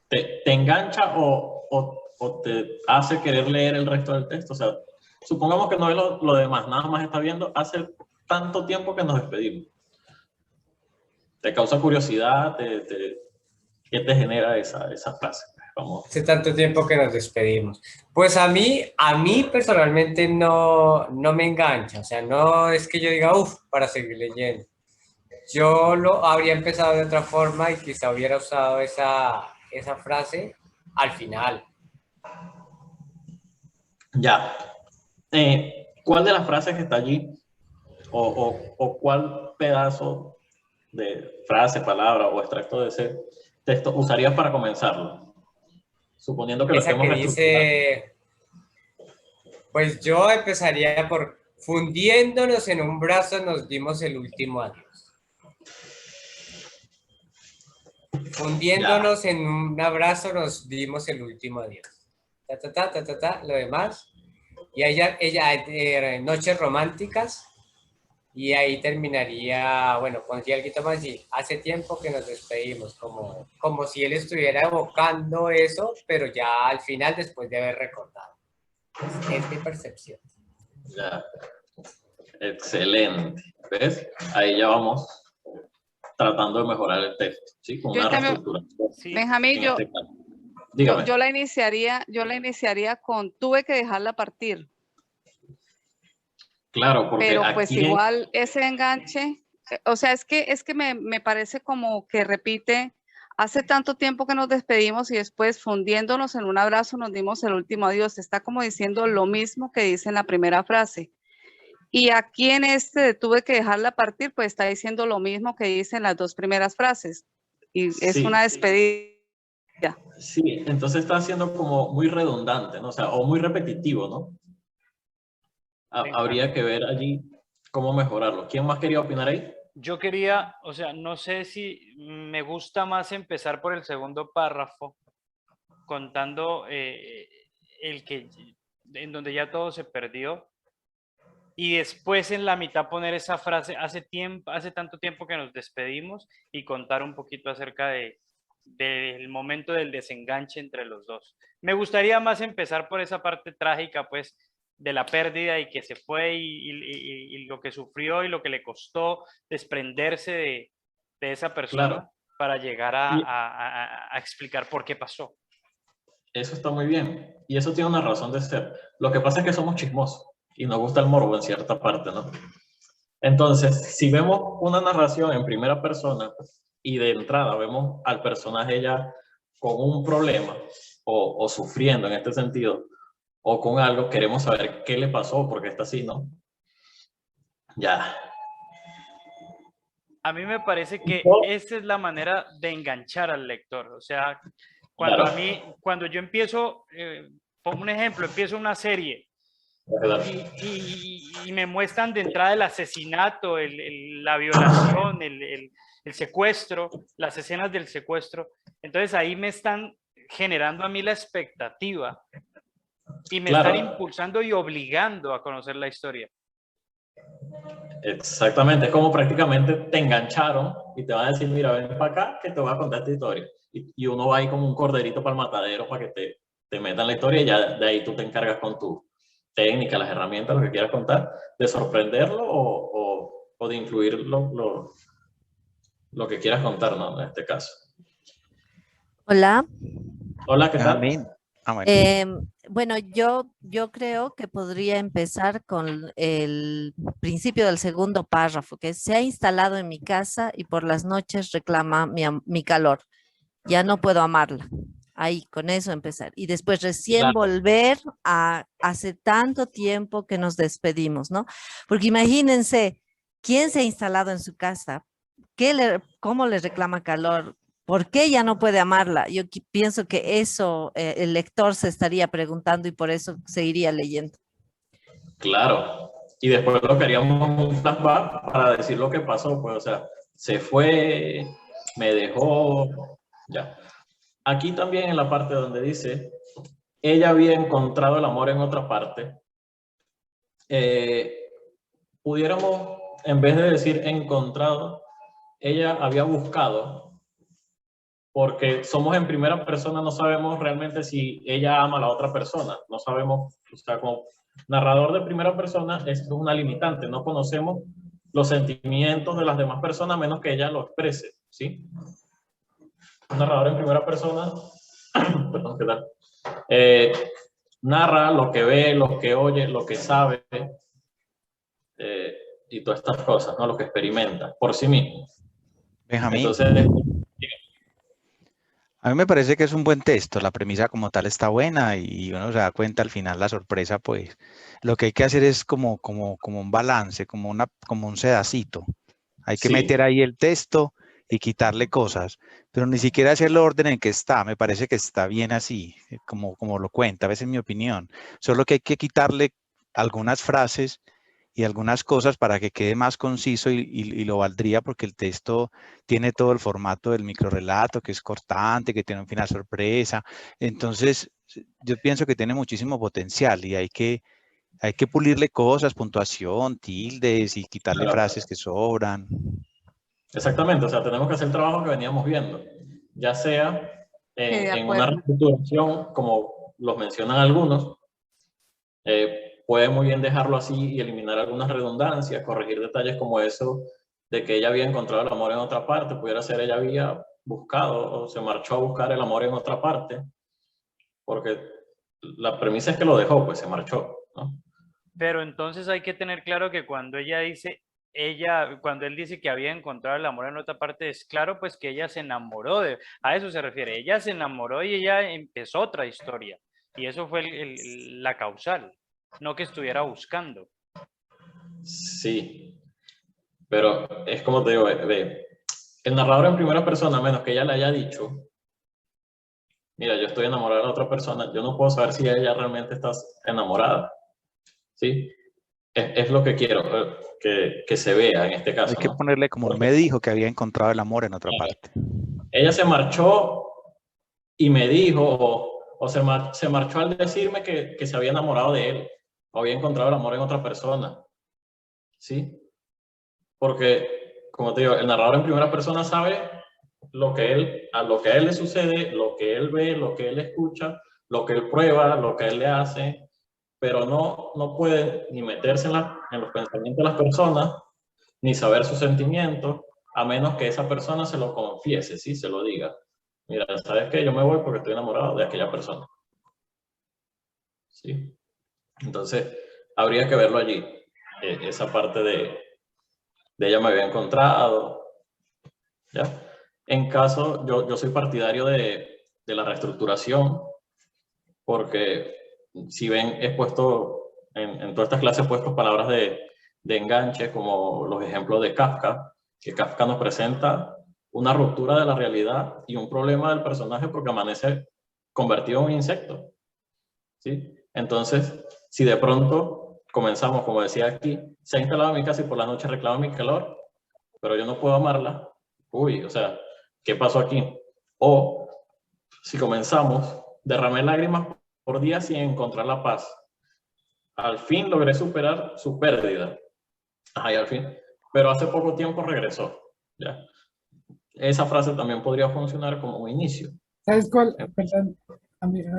¿te engancha o te hace querer leer el resto del texto? O sea, supongamos que no ve lo demás, nada más está viendo, hace tanto tiempo que nos despedimos. ¿Te causa curiosidad? ¿Qué te genera esa frase? Vamos. Hace tanto tiempo que nos despedimos. Pues a mí personalmente no me engancha. O sea, no es que yo diga, para seguir leyendo. Yo lo habría empezado de otra forma y quizá hubiera usado esa frase al final. Ya. ¿Cuál de las frases que está allí o cuál pedazo de frase, palabra o extracto de ese texto usarías para comenzarlo? Suponiendo que lo estemos reestructurando. Pues yo empezaría por fundiéndonos en un brazo nos dimos el último adiós. Fundiéndonos en un abrazo nos dimos el último adiós. Lo demás. Y ella noches románticas. Y ahí terminaría, bueno, con si alguien más así, hace tiempo que nos despedimos, como si él estuviera evocando eso, pero ya al final después de haber recordado. Es mi percepción. Ya. Excelente. ¿Ves? Ahí ya vamos tratando de mejorar el texto, ¿sí? Con una reestructura. Sí. Benjamín, yo la iniciaría con tuve que dejarla partir. Claro, porque pero pues igual ese enganche, o sea, es que me parece como que repite, hace tanto tiempo que nos despedimos y después fundiéndonos en un abrazo nos dimos el último adiós. Está como diciendo lo mismo que dice en la primera frase. Y aquí en este de tuve que dejarla partir, pues está diciendo lo mismo que dice en las dos primeras frases. Y es una despedida. Sí, entonces está siendo como muy redundante, ¿no? O sea, o muy repetitivo, ¿no? Habría que ver allí cómo mejorarlo. ¿Quién más quería opinar ahí? Yo quería, o sea, no sé si me gusta más empezar por el segundo párrafo, contando el que, en donde ya todo se perdió, y después en la mitad poner esa frase, hace tanto tiempo que nos despedimos, y contar un poquito acerca del momento del desenganche entre los dos. Me gustaría más empezar por esa parte trágica, pues, de la pérdida y que se fue y lo que sufrió y lo que le costó desprenderse de esa persona, Claro. para llegar Y a explicar por qué pasó. eso está muy bien. Y eso tiene una razón de ser. Lo que pasa es que somos chismosos y nos gusta el morbo en cierta parte, ¿no? Entonces, si vemos una narración en primera persona y de entrada vemos al personaje ya con un problema o sufriendo en este sentido, o con algo, queremos saber qué le pasó, porque está así, ¿no? Ya. A mí me parece que esa es la manera de enganchar al lector. O sea, Claro. cuando yo empiezo, pongo un ejemplo, empiezo una serie y me muestran de entrada el asesinato, la violación, el secuestro, las escenas del secuestro. Entonces ahí me están generando a mí la expectativa y me Claro. están impulsando y obligando a conocer la historia. Exactamente, es como prácticamente te engancharon y te van a decir, mira, ven para acá que te voy a contar esta historia. Y uno va ahí como un corderito para el matadero para que te metan la historia y ya de ahí tú te encargas con tu técnica, las herramientas, lo que quieras contar, de sorprenderlo o de influir lo que quieras contar, ¿no? En este caso. Hola. Hola, ¿qué tal? Benjamín. Bueno. Bueno, yo creo que podría empezar con el principio del segundo párrafo, que se ha instalado en mi casa y por las noches reclama mi calor. Ya no puedo amarla. Ahí, con eso empezar. Y después recién Claro. volver a hace tanto tiempo que nos despedimos, ¿no? Porque imagínense, ¿quién se ha instalado en su casa? ¿Cómo le reclama calor? ¿Por qué ya no puede amarla? Yo pienso que eso el lector se estaría preguntando y por eso seguiría leyendo. Claro. Y después lo que haríamos un flashback para decir lo que pasó, pues, o sea, se fue, me dejó, ya. Aquí también en la parte donde dice, ella había encontrado el amor en otra parte, pudiéramos, en vez de decir encontrado, ella había buscado, porque somos en primera persona, no sabemos realmente si ella ama a la otra persona, no sabemos, o sea, como narrador de primera persona, esto es una limitante, no conocemos los sentimientos de las demás personas a menos que ella lo exprese, ¿sí? Un narrador en primera persona, perdón, ¿qué tal? Narra lo que ve, lo que oye, lo que sabe, y todas estas cosas, ¿no? Lo que experimenta por sí mismo. Benjamín, Entonces, a mí me parece que es un buen texto, la premisa como tal está buena y uno se da cuenta al final la sorpresa, pues lo que hay que hacer es como un balance, como un sedacito. Hay que sí, meter ahí el texto y quitarle cosas, pero ni siquiera hacer el orden en que está, me parece que está bien así, como lo cuenta, a veces es mi opinión. Solo que hay que quitarle algunas frases y algunas cosas para que quede más conciso y lo valdría porque el texto tiene todo el formato del microrrelato, que es cortante, que tiene un final sorpresa. Entonces, yo pienso que tiene muchísimo potencial y hay que pulirle cosas, puntuación, tildes y quitarle claro, frases que sobran. exactamente, o sea, tenemos que hacer el trabajo que veníamos viendo, ya sea de en una acuerdo. reestructuración, como los mencionan algunos, puede muy bien dejarlo así y eliminar algunas redundancias, corregir detalles como eso de que ella había encontrado el amor en otra parte, pudiera ser ella había buscado o se marchó a buscar el amor en otra parte, porque la premisa es que lo dejó, pues se marchó, ¿no? Pero entonces hay que tener claro que cuando cuando él dice que había encontrado el amor en otra parte, es claro pues que ella se enamoró a eso se refiere, ella se enamoró y ella empezó otra historia, y eso fue la causal, no que estuviera buscando. Sí, pero es como te digo, ve, el narrador en primera persona, a menos que ella le haya dicho, mira, yo estoy enamorada de la otra persona, yo no puedo saber si ella realmente está enamorada, ¿sí? Es lo que quiero que se vea en este caso. Hay que ¿no? ponerle como Porque me dijo que había encontrado el amor en otra parte. ella se marchó y me dijo, o se marchó al decirme que se había enamorado de él, o había encontrado el amor en otra persona. ¿Sí? Porque, como te digo, el narrador en primera persona sabe a lo que a él le sucede, lo que él ve, lo que él escucha, lo que él prueba, lo que él le hace, pero no puede ni meterse en los pensamientos de las personas, ni saber sus sentimientos, a menos que esa persona se lo confiese, ¿sí? Se lo diga. Mira, ¿sabes qué? Yo me voy porque estoy enamorado de aquella persona. ¿Sí? Entonces, habría que verlo allí. Esa parte de ella me había encontrado. ¿Ya? En caso, yo soy partidario de la reestructuración, porque si ven, he puesto, en todas estas clases he puesto palabras de enganche, como los ejemplos de Kafka, que Kafka nos presenta una ruptura de la realidad y un problema del personaje porque amanece convertido en un insecto. ¿Sí? Entonces, si de pronto comenzamos, como decía aquí, se ha instalado en mi casa y por la noche reclama mi calor, pero yo no puedo amarla, uy, o sea, ¿qué pasó aquí? O si comenzamos, derramé lágrimas por días sin encontrar la paz. Al fin logré superar su pérdida. Ay, al fin. Pero hace poco tiempo regresó. ¿Ya? Esa frase también podría funcionar como un inicio. ¿Sabes cuál? Perdón,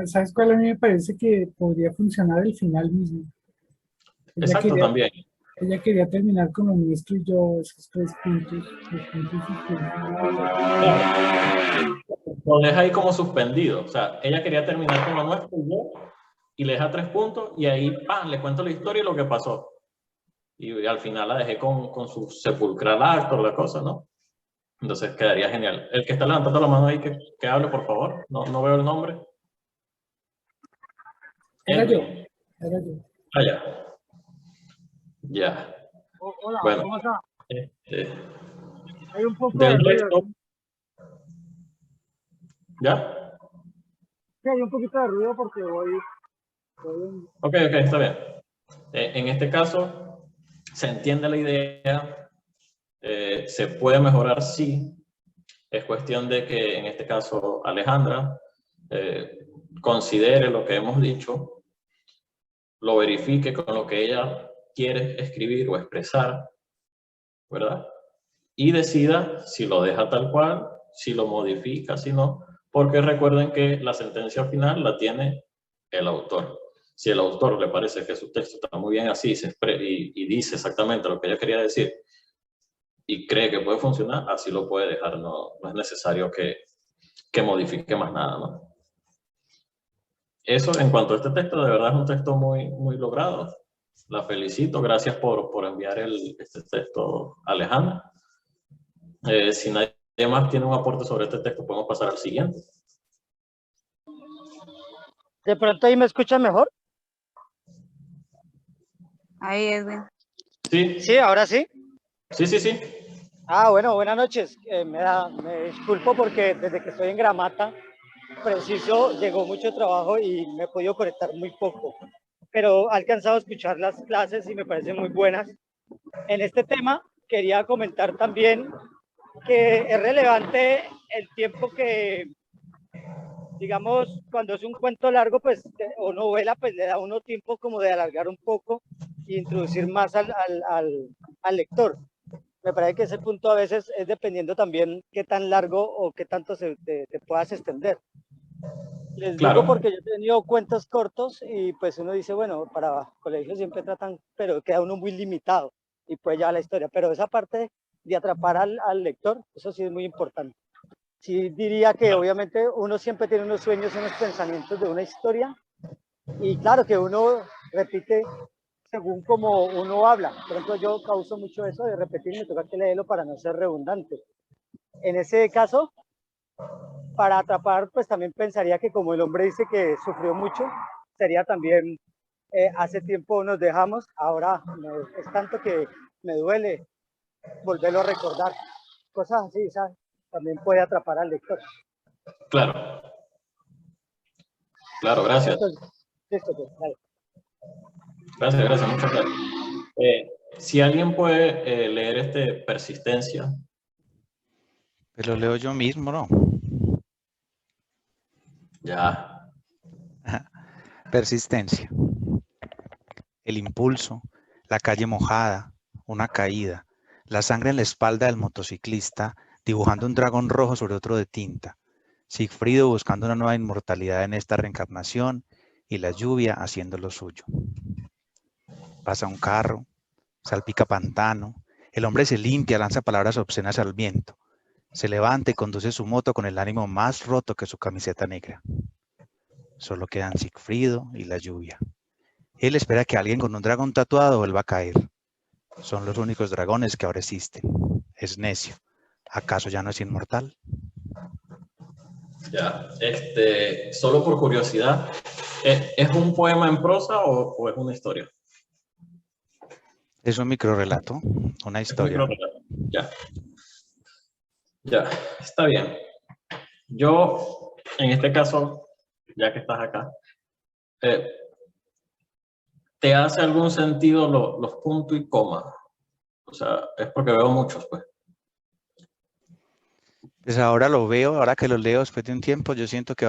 ¿sabes cuál a mí me parece que podría funcionar el final mismo? Exacto, también. Ella quería terminar con lo nuestro y yo, esos 3 puntos. Lo deja ahí como suspendido. O sea, ella quería terminar con lo nuestro y le deja 3 puntos y ahí, ¡pam!, le cuento la historia y lo que pasó. Y al final la dejé con su sepulcral acto, la cosa, ¿no? Entonces quedaría genial. El que está levantando la mano ahí, que hable, por favor. No veo el nombre. Era yo. Ah, ya. Ya. Hola, bueno, ¿cómo está? Hay un poco del de ruido. resto, ¿ya? Sí, hay un poquito de ruido porque voy Ok, está bien. En este caso, se entiende la idea, se puede mejorar, sí. Es cuestión de que, en este caso, Alejandra considere lo que hemos dicho, lo verifique con lo que ella quiere escribir o expresar, ¿verdad? Y decida si lo deja tal cual, si lo modifica, si no, porque recuerden que la sentencia final la tiene el autor. Si el autor le parece que su texto está muy bien así y dice exactamente lo que ella quería decir y cree que puede funcionar, así lo puede dejar, no es necesario que modifique más nada, ¿no? Eso en cuanto a este texto, de verdad es un texto muy logrado. La felicito, gracias por enviar este texto, Alejandra. Si nadie más tiene un aporte sobre este texto, podemos pasar al siguiente. ¿De pronto ahí me escuchan mejor? Ahí, Edwin. Sí. Sí, ahora sí. Sí. Ah, bueno, buenas noches. Me disculpo porque desde que estoy en Gramata, preciso, llegó mucho trabajo y me he podido conectar muy poco. Pero he alcanzado a escuchar las clases y me parecen muy buenas. En este tema quería comentar también que es relevante el tiempo que, digamos, cuando es un cuento largo, pues, o novela, pues le da uno tiempo como de alargar un poco e introducir más al lector. Me parece que ese punto a veces es dependiendo también qué tan largo o qué tanto te puedas extender. Les digo porque yo he tenido cuentos cortos y pues uno dice, bueno, para colegios siempre tratan, pero queda uno muy limitado y pues ya la historia. Pero esa parte de atrapar al lector, eso sí es muy importante. Sí diría que obviamente uno siempre tiene unos sueños, unos pensamientos de una historia y claro que uno repite según como uno habla. Por ejemplo, yo causo mucho eso de repetir, me toca que leerlo para no ser redundante. En ese caso, para atrapar, pues también pensaría que como el hombre dice que sufrió mucho, sería también, hace tiempo nos dejamos, ahora es tanto que me duele volverlo a recordar. Cosas así, ¿sabes? También puede atrapar al lector. Claro, gracias. Entonces, listo, pues, vale. Gracias, muchas gracias. Si alguien puede leer persistencia. Pues lo leo yo mismo, ¿no? Ya. Persistencia. El impulso, la calle mojada, una caída, la sangre en la espalda del motociclista dibujando un dragón rojo sobre otro de tinta, Sigfrido buscando una nueva inmortalidad en esta reencarnación y la lluvia haciendo lo suyo. Pasa un carro, salpica pantano, el hombre se limpia, lanza palabras obscenas al viento, se levanta y conduce su moto con el ánimo más roto que su camiseta negra. Solo quedan Sigfrido y la lluvia. Él espera que alguien con un dragón tatuado vuelva a caer. Son los únicos dragones que ahora existen. Es necio. ¿Acaso ya no es inmortal? Ya. Solo por curiosidad, ¿es un poema en prosa o es una historia? Es un microrrelato, una historia. Ya. Ya, está bien. Yo, en este caso, ya que estás acá, ¿te hace algún sentido los puntos y comas? O sea, es porque veo muchos, pues. Pues ahora lo veo, ahora que lo leo después de un tiempo, yo siento que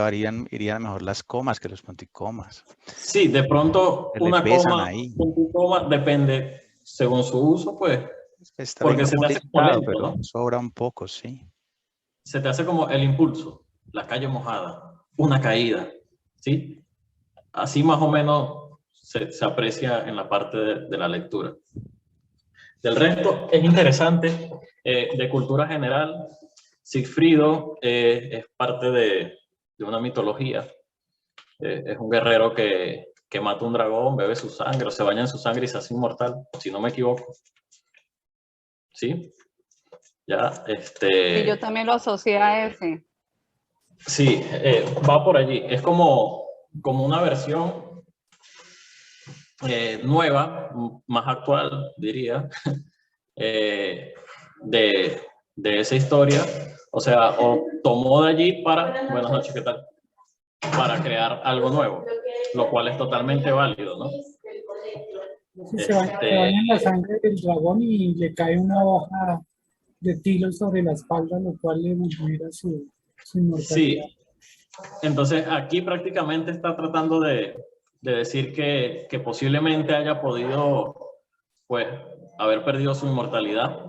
irían mejor las comas que los puntos y comas. Sí, de pronto una coma, ahí. punto y coma, depende, según su uso, pues. Está porque bien se te hace como lento, pero ¿no? sobra un poco, sí. Se te hace como el impulso, la calle mojada, una caída, ¿sí? Así más o menos se aprecia en la parte de la lectura. Del resto, es interesante, de cultura general, Sigfrido es parte de una mitología. Es un guerrero que mata un dragón, bebe su sangre, o se baña en su sangre y se hace inmortal, si no me equivoco. ¿Sí? Ya, Y yo también lo asocié a ese. Sí, va por allí. Es como una versión nueva, más actual, diría, de esa historia. O sea, o tomó de allí para, buenas noches, ¿qué tal? Para crear algo nuevo, lo cual es totalmente válido, ¿no? Sí, se baña en la sangre del dragón y le cae una hoja de tilo sobre la espalda, lo cual le mantuviera su inmortalidad. Sí, entonces aquí prácticamente está tratando de decir que posiblemente haya podido, pues, haber perdido su inmortalidad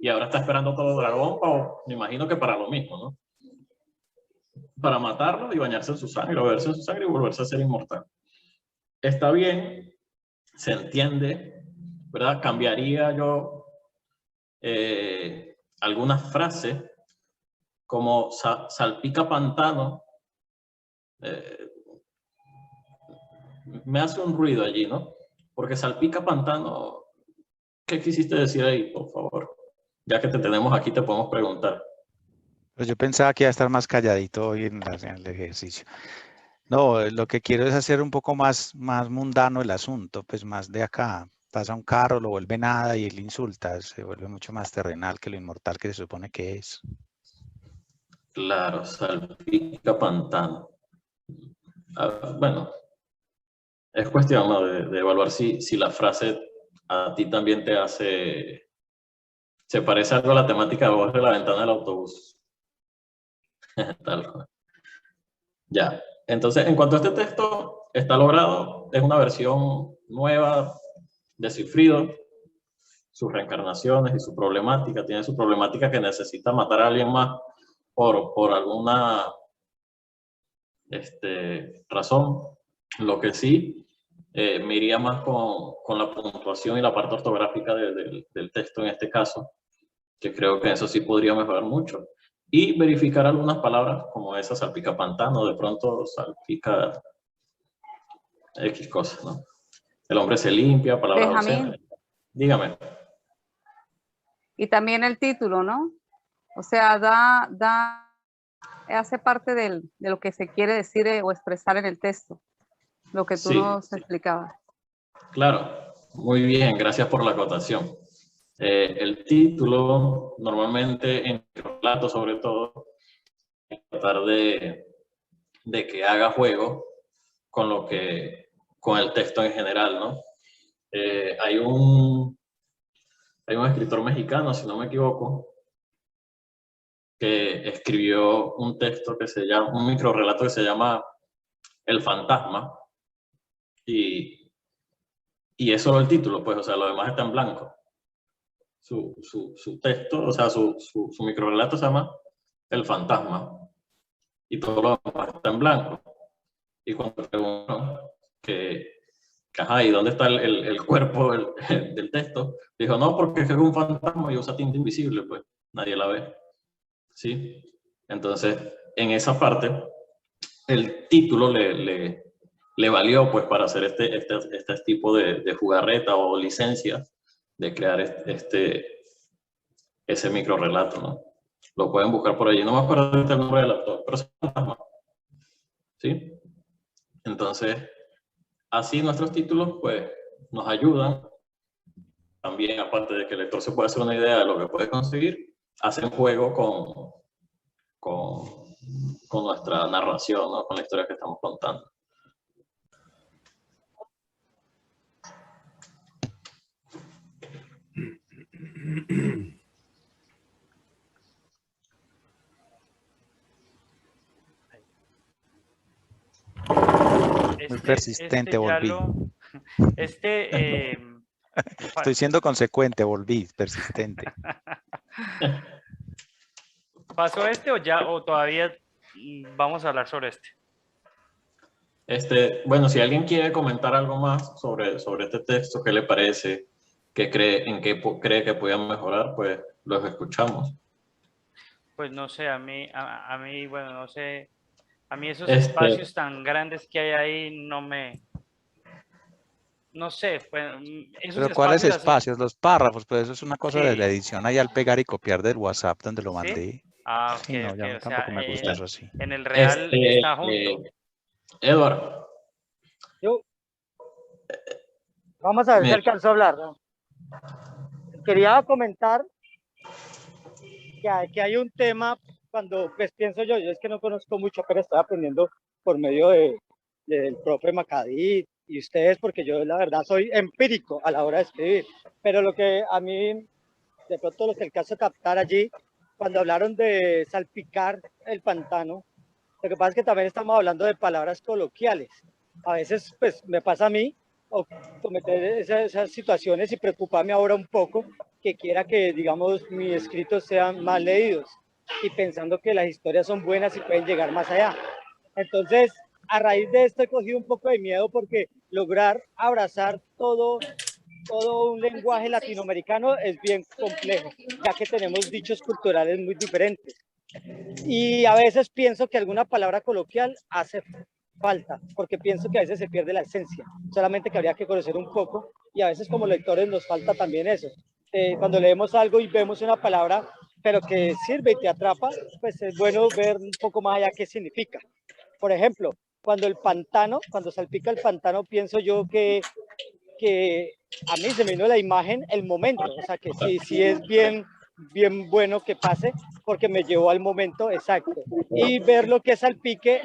y ahora está esperando todo dragón, me imagino que para lo mismo, ¿no? Para matarlo y bañarse en su sangre, o beberse en su sangre y volverse a ser inmortal. Está bien, se entiende, ¿verdad? Cambiaría yo algunas frases como salpica pantano. Me hace un ruido allí, ¿no? Porque salpica pantano, ¿qué quisiste decir ahí, por favor? Ya que te tenemos aquí, te podemos preguntar. Pues yo pensaba que iba a estar más calladito hoy en el ejercicio. No, lo que quiero es hacer un poco más mundano el asunto, pues más de acá. Pasa un carro, lo vuelve nada y él insulta, se vuelve mucho más terrenal que lo inmortal que se supone que es. Claro, salpica pantano. Bueno, es cuestión, ¿no? de evaluar si la frase a ti también te hace... Se parece algo a la temática de voz de la ventana del autobús. Tal cual. Ya. Entonces, en cuanto a este texto, está logrado. Es una versión nueva de Sigfrido. Sus reencarnaciones y su problemática. Tiene su problemática que necesita matar a alguien más por alguna razón. Lo que sí, me iría más con la puntuación y la parte ortográfica del texto en este caso, que creo que eso sí podría mejorar mucho. Y verificar algunas palabras como esa, salpica pantano, de pronto salpica X cosas, ¿no? El hombre se limpia, palabras ausentes. Dígame. Y también el título, ¿no? O sea, hace parte de lo que se quiere decir o expresar en el texto, lo que tú nos explicabas. Claro, muy bien, gracias por la acotación. El título, normalmente en relatos sobre todo, tratar de que haga juego con el texto en general, ¿no? Hay un escritor mexicano, si no me equivoco, que escribió un texto que se llama, un microrrelato que se llama El Fantasma, y es solo el título, pues, o sea, lo demás está en blanco. Su texto, o sea, su microrrelato se llama El Fantasma, y todo lo demás está en blanco. Y cuando preguntó ajá, ¿y dónde está el cuerpo del texto? Dijo, no, porque es un fantasma y usa tinta invisible, pues nadie la ve. ¿Sí? Entonces, en esa parte, el título le valió pues para hacer este tipo de jugarreta o licencia de crear ese microrrelato, ¿no? Lo pueden buscar por allí. No me acuerdo el nombre del autor, pero es fantasma. ¿Sí? Entonces, así nuestros títulos pues nos ayudan. También, aparte de que el lector se puede hacer una idea de lo que puede conseguir, hacen juego con nuestra narración, ¿no? Con la historia que estamos contando. Muy persistente, volví. Estoy siendo consecuente, volví, persistente. ¿Pasó o todavía vamos a hablar sobre Bueno, si alguien quiere comentar algo más sobre este texto, ¿qué le parece? ¿En qué cree que podían mejorar? Pues los escuchamos. Pues no sé, a mí, bueno, no sé, a mí esos espacios tan grandes que hay ahí no sé, pues, ¿Pero cuáles espacios? Los párrafos, pues eso es una cosa de la edición ahí al pegar y copiar del WhatsApp donde lo mandé. ¿Sí? Ah, ok, sí, no, ya o tampoco sea, me gusta eso así. En el real está junto. Eduardo. Vamos a ver si alcanzo a hablar, ¿no? Quería comentar que hay un tema cuando pues pienso yo es que no conozco mucho, pero estoy aprendiendo por medio del profe Macadí y ustedes, porque yo la verdad soy empírico a la hora de escribir, pero lo que a mí, de pronto lo que alcanzo a captar allí, cuando hablaron de salpicar el pantano, lo que pasa es que también estamos hablando de palabras coloquiales. A veces pues me pasa a mí o cometer esas situaciones y preocuparme ahora un poco que quiera que, digamos, mis escritos sean más leídos y pensando que las historias son buenas y pueden llegar más allá. Entonces, a raíz de esto he cogido un poco de miedo porque lograr abrazar todo un lenguaje latinoamericano es bien complejo, ya que tenemos dichos culturales muy diferentes. Y a veces pienso que alguna palabra coloquial hace falta, porque pienso que a veces se pierde la esencia, solamente que habría que conocer un poco, y a veces como lectores nos falta también eso. Cuando leemos algo y vemos una palabra, pero que sirve y te atrapa, pues es bueno ver un poco más allá qué significa. Por ejemplo, cuando salpica el pantano, pienso yo que a mí se me vino la imagen, el momento, o sea que sí es bien bueno que pase, porque me llevó al momento exacto. Y ver lo que es salpique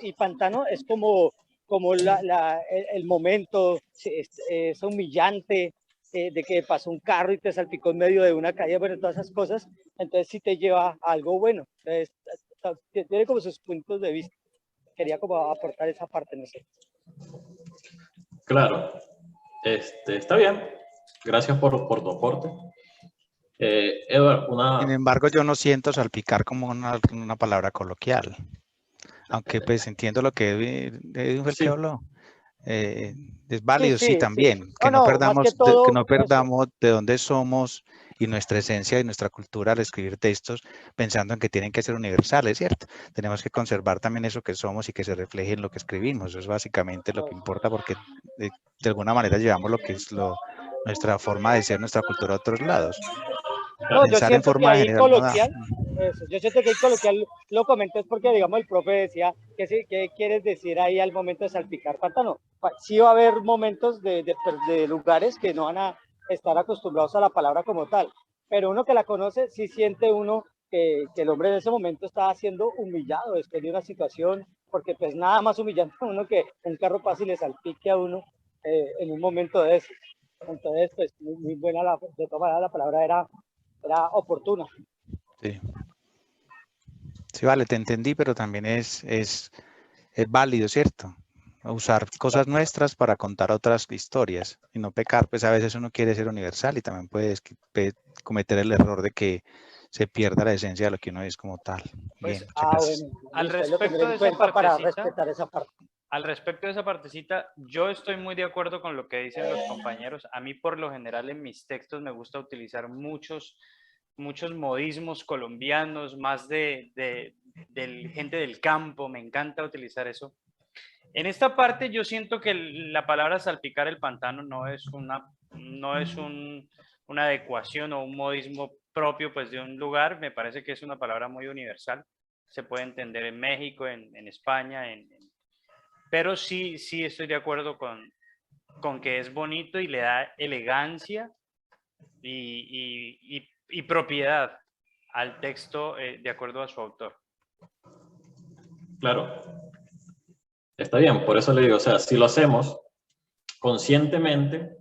y pantano es como el momento, es humillante, de que pasó un carro y te salpicó en medio de una calle, bueno, todas esas cosas, entonces sí te lleva a algo bueno. Entonces, tiene como sus puntos de vista. Quería como aportar esa parte, no sé. Claro. Está bien. Gracias por tu aporte. Eduardo, Sin embargo, yo no siento salpicar como una palabra coloquial. Aunque pues entiendo lo que Edwin fue el que habló. Es válido, sí, también. Que no perdamos de dónde somos y nuestra esencia y nuestra cultura al escribir textos pensando en que tienen que ser universales, ¿cierto? Tenemos que conservar también eso que somos y que se refleje en lo que escribimos. Eso es básicamente lo que importa, porque de alguna manera llevamos lo que es nuestra forma de ser, nuestra cultura a otros lados. No, yo siento que ahí coloquial, yo siento que ahí coloquial lo comenté porque, digamos, el profe decía, ¿qué quieres decir ahí al momento de salpicar pantano? Sí va a haber momentos de lugares que no van a estar acostumbrados a la palabra como tal, pero uno que la conoce, sí siente uno que el hombre en ese momento estaba siendo humillado después de una situación, porque pues nada más humillante a uno que un carro pase y le salpique a uno en un momento de eso. Entonces, pues muy buena, de todas maneras la palabra era oportuna. Sí. Sí, vale, te entendí, pero también es válido, ¿cierto? Usar cosas nuestras para contar otras historias y no pecar, pues a veces uno quiere ser universal y también puede cometer el error de que se pierda la esencia de lo que uno es como tal. Pues, bien, muchas gracias. Bueno, al listo, ahí lo respecto tendré de en esa cuenta para partecita, respetar esa parte. al respecto de esa partecita, yo estoy muy de acuerdo con lo que dicen los compañeros. A mí, por lo general, en mis textos me gusta utilizar muchos modismos colombianos, más de gente del campo, me encanta utilizar eso. En esta parte yo siento que la palabra salpicar el pantano no es una adecuación o un modismo propio pues de un lugar, me parece que es una palabra muy universal, se puede entender en México, en España, pero sí estoy de acuerdo con que es bonito y le da elegancia y propiedad al texto de acuerdo a su autor. Claro. Está bien, por eso le digo, o sea, si lo hacemos conscientemente,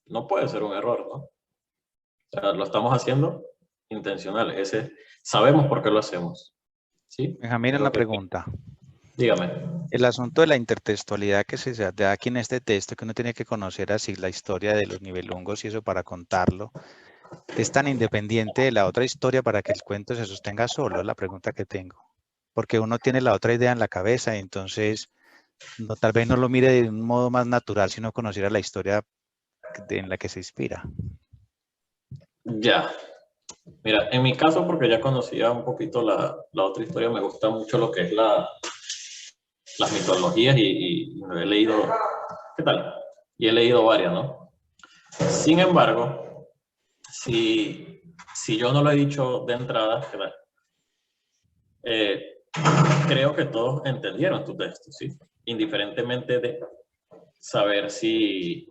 no puede ser un error, ¿no? O sea, lo estamos haciendo intencional. Sabemos por qué lo hacemos. ¿Sí? Benjamín, una pregunta. Dígame. El asunto de la intertextualidad que se da aquí en este texto, que uno tiene que conocer así la historia de los nivelungos y eso para contarlo, ¿es tan independiente de la otra historia para que el cuento se sostenga solo? Es la pregunta que tengo. Porque uno tiene la otra idea en la cabeza y entonces tal vez no lo mire de un modo más natural, sino conociera la historia en la que se inspira. Ya. Mira, en mi caso, porque ya conocía un poquito la otra historia, me gusta mucho lo que es las mitologías y he leído, ¿qué tal? Y he leído varias, ¿no? Sin embargo, si yo no lo he dicho de entrada, creo que todos entendieron tu texto, ¿sí? Indiferentemente de saber si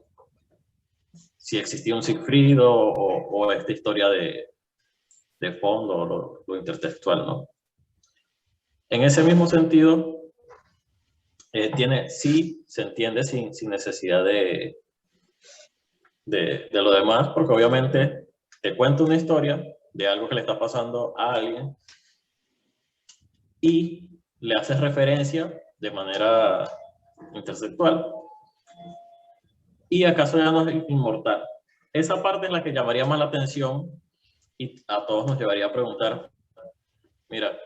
existía un Siegfried o esta historia de fondo, lo intertextual, ¿no? En ese mismo sentido, sí se entiende sin necesidad de lo demás, porque obviamente te cuento una historia de algo que le está pasando a alguien y le haces referencia de manera intersexual y acaso ya no es inmortal. Esa parte es la que llamaría más la atención y a todos nos llevaría a preguntar, mira,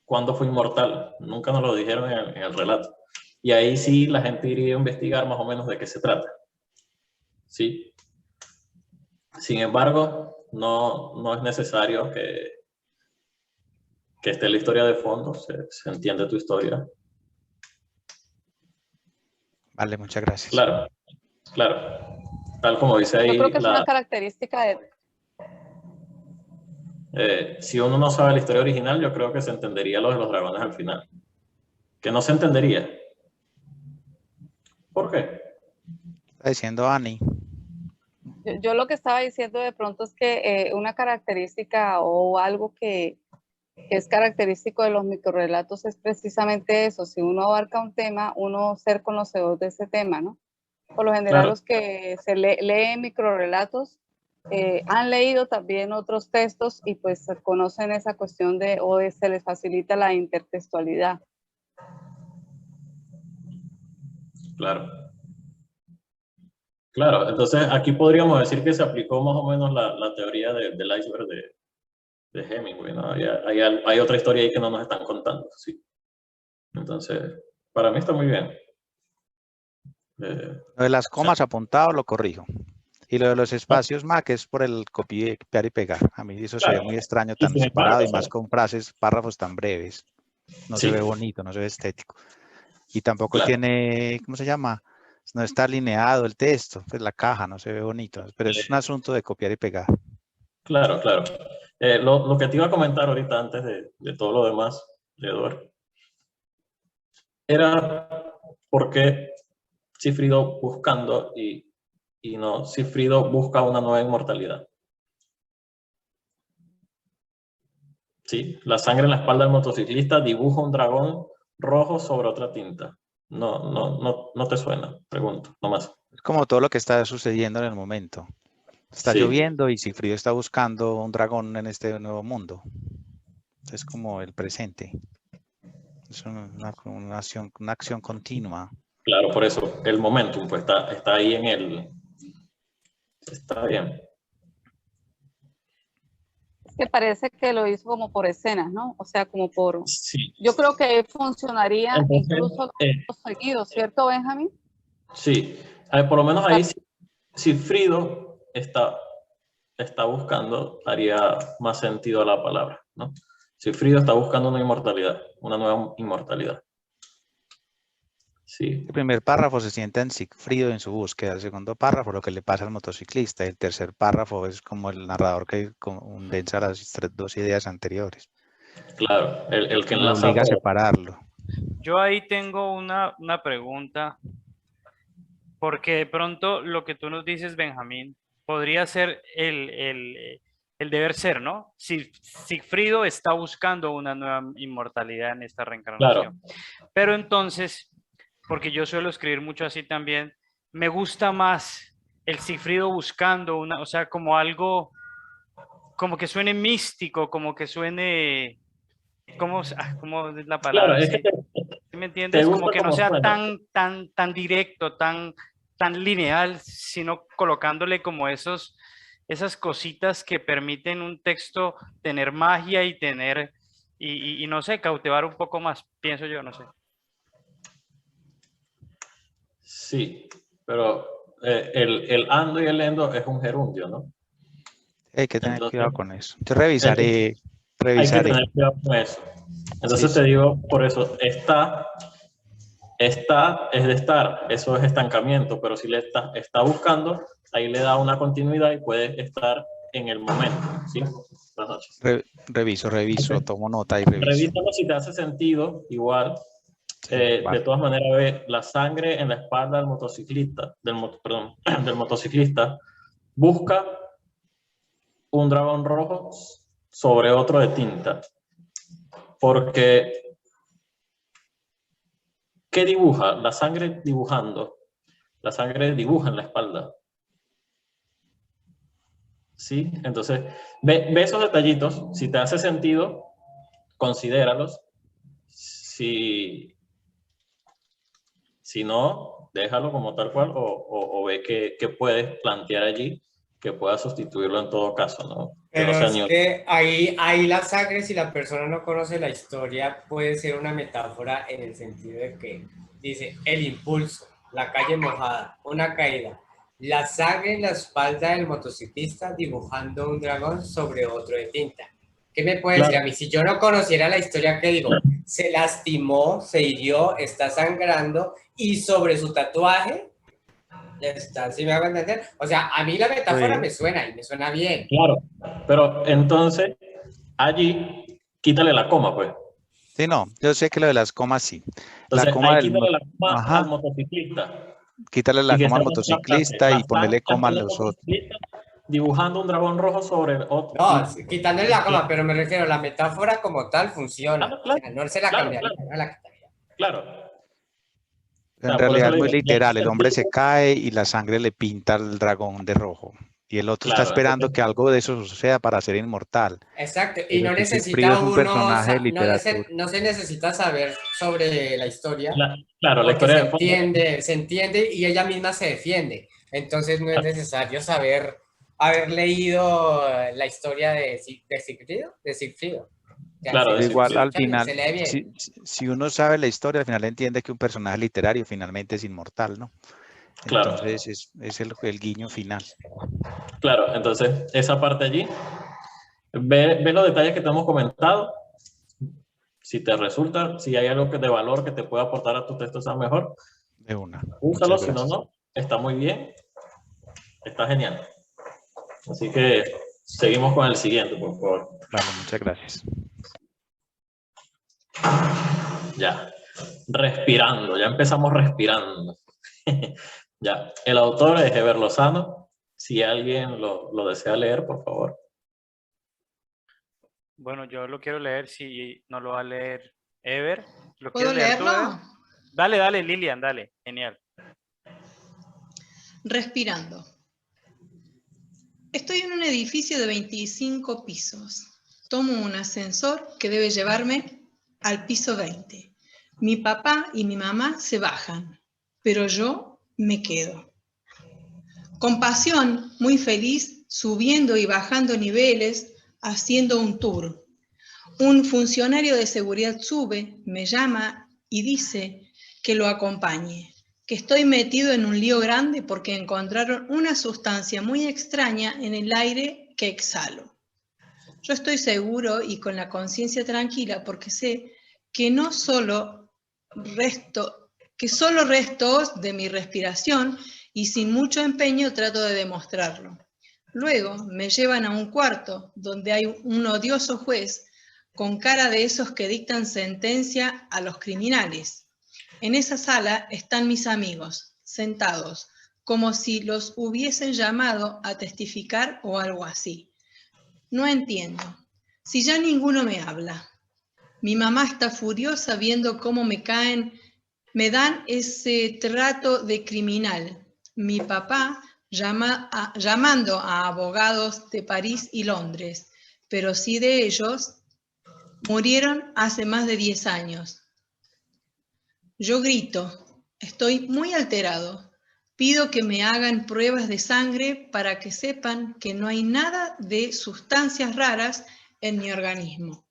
¿cuándo fue inmortal? Nunca nos lo dijeron en el relato. Y ahí sí la gente iría a investigar más o menos de qué se trata. ¿Sí? Sin embargo, no es necesario que esté la historia de fondo, se entiende tu historia. Vale, muchas gracias. Claro, claro. Tal como dice ahí. Yo creo que es una característica de... Si uno no sabe la historia original, yo creo que se entendería lo de los dragones al final. Que no se entendería. ¿Por qué? Está diciendo Ani. Yo lo que estaba diciendo de pronto es que una característica o algo que es característico de los microrrelatos es precisamente eso. Si uno abarca un tema, uno ser conocedor de ese tema, ¿no? Por lo general, Claro. los que se leen microrrelatos han leído también otros textos y pues conocen esa cuestión se les facilita la intertextualidad. Claro. Claro, entonces aquí podríamos decir que se aplicó más o menos la teoría del iceberg de Hemingway, ¿no? Hay otra historia ahí que no nos están contando, ¿sí? Entonces, para mí está muy bien. Lo de las comas apuntado lo corrijo. Y lo de los espacios más, que es por el copiar y pegar. A mí eso se ve muy extraño, tan separado y más con frases, párrafos tan breves. No se ve bonito, no se ve estético. Y tampoco tiene, ¿cómo se llama? No está alineado el texto, pues la caja no se ve bonito, pero es un asunto de copiar y pegar. Claro, claro. Lo que te iba a comentar ahorita antes de todo lo demás, Eduardo, era por qué Cifrido buscando y no, Cifrido busca una nueva inmortalidad. ¿Sí? La sangre en la espalda del motociclista dibuja un dragón rojo sobre otra tinta. No te suena, pregunto, nomás. Es como todo lo que está sucediendo en el momento. Está Sí. lloviendo y Sigfrido está buscando un dragón en este nuevo mundo. Es como el presente. Es una acción continua. Claro, por eso el momentum pues está ahí en el... Está bien. Que parece que lo hizo como por escenas, ¿no? O sea, como por... Sí. Yo creo que funcionaría Entonces, incluso seguido, ¿cierto, Benjamín? sí. A ver, por lo menos ahí si Frido está buscando, haría más sentido a la palabra, ¿no? Si Frido está buscando una inmortalidad, una nueva inmortalidad. Sí. El primer párrafo se sienta en Sigfrido en su búsqueda. El segundo párrafo, lo que le pasa al motociclista. El tercer párrafo es como el narrador que condensa las dos ideas anteriores. Claro, el que Me enlaza obliga a todo. separarlo. Yo ahí tengo una pregunta, porque de pronto lo que tú nos dices, Benjamín, podría ser el deber ser, ¿no? Si Sigfrido está buscando una nueva inmortalidad en esta reencarnación. Claro. Pero entonces, porque yo suelo escribir mucho así también, me gusta más el Sigfrido buscando una, o sea, como algo, como que suene místico, como que suene, ¿cómo es la Claro, palabra? es que ¿Sí? ¿Sí me entiendes? Como gusta que no como sea suena. tan directo, tan lineal, sino colocándole como esas cositas que permiten un texto tener magia y tener, y no sé, cautivar un poco más, pienso yo, no sé. Sí, pero el ando y el endo es un gerundio, ¿no? Hay que tener Entonces, cuidado con eso. Yo revisaré. hay que tener cuidado con eso. Entonces Sí. te digo, por eso, está es de estar, eso es estancamiento, pero si le está buscando, ahí le da una continuidad y puede estar en el momento, ¿sí? Buenas noches. Reviso, tomo nota y reviso. Revísalo si te hace sentido, igual. De todas maneras, ve la sangre en la espalda del motociclista, del motociclista, busca un dragón rojo sobre otro de tinta. Porque, ¿qué dibuja? La sangre dibujando. La sangre dibuja en la espalda. ¿Sí? Entonces, ve esos detallitos. Si te hace sentido, considéralos. Si no, déjalo como tal cual o ve qué puedes plantear allí que pueda sustituirlo en todo caso, ¿no? Pero es que ahí la sangre, si la persona no conoce la historia, puede ser una metáfora en el sentido de que dice el impulso, la calle mojada, una caída, la sangre en la espalda del motociclista dibujando un dragón sobre otro de tinta. ¿Qué me puede decir a mí? Si yo no conociera la historia, ¿qué digo? Se lastimó, se hirió, está sangrando y sobre su tatuaje está, ¿sí me hago entender? O sea, a mí la metáfora me suena y me suena bien. Claro, pero entonces allí quítale la coma, pues. Sí, no, yo sé que lo de las comas sí. Entonces, La coma ahí del quítale la coma al motociclista. Quítale la coma al la motociclista y ponerle coma a los otros. Dibujando un dragón rojo sobre el otro. No, quitándole la coma, pero me refiero a la metáfora como tal funciona. Claro, o sea, no se la cambiaría, no la quitaría. Claro. En realidad es muy literal, el hombre se cae y la sangre le pinta al dragón de rojo. Y el otro está esperando que algo de eso suceda para ser inmortal. Exacto, y no Sigfrido necesita es un personaje de literatura. no se necesita saber sobre la historia. Claro, la porque historia se entiende y ella misma se defiende. Entonces no es necesario haber leído la historia de Sigfrido. Claro, igual al final, si uno sabe la historia, al final entiende que un personaje literario finalmente es inmortal, ¿no? Claro. Entonces es el guiño final. Claro, entonces esa parte allí, ve los detalles que te hemos comentado. Si te resulta, si hay algo de valor que te pueda aportar a tu texto, sea mejor. De una. Úsalo, si no, está muy bien. Está genial. Así que seguimos con el siguiente, por favor. Vale, muchas gracias. Ya, respirando, ya empezamos respirando. Ya, el autor es Ever Lozano. Si alguien lo desea leer, por favor. Bueno, yo lo quiero leer, si no lo va a leer Ever. ¿Lo ¿Puedo quieres leer tú, leerlo? Ever? Dale, dale, Lilian, dale. Genial. Respirando. Estoy en un edificio de 25 pisos. Tomo un ascensor que debe llevarme al piso 20. Mi papá y mi mamá se bajan, pero yo me quedo. Con pasión, muy feliz, subiendo y bajando niveles, haciendo un tour. Un funcionario de seguridad sube, me llama y dice que lo acompañe, que estoy metido en un lío grande porque encontraron una sustancia muy extraña en el aire que exhalo. Yo estoy seguro y con la conciencia tranquila porque sé que solo restos de mi respiración y sin mucho empeño trato de demostrarlo. Luego me llevan a un cuarto donde hay un odioso juez con cara de esos que dictan sentencia a los criminales. En esa sala están mis amigos, sentados, como si los hubiesen llamado a testificar o algo así. No entiendo. Si ya ninguno me habla. Mi mamá está furiosa viendo cómo me dan ese trato de criminal. Mi papá llamando a abogados de París y Londres, pero sí de ellos murieron hace más de 10 años. Yo grito, estoy muy alterado. Pido que me hagan pruebas de sangre para que sepan que no hay nada de sustancias raras en mi organismo.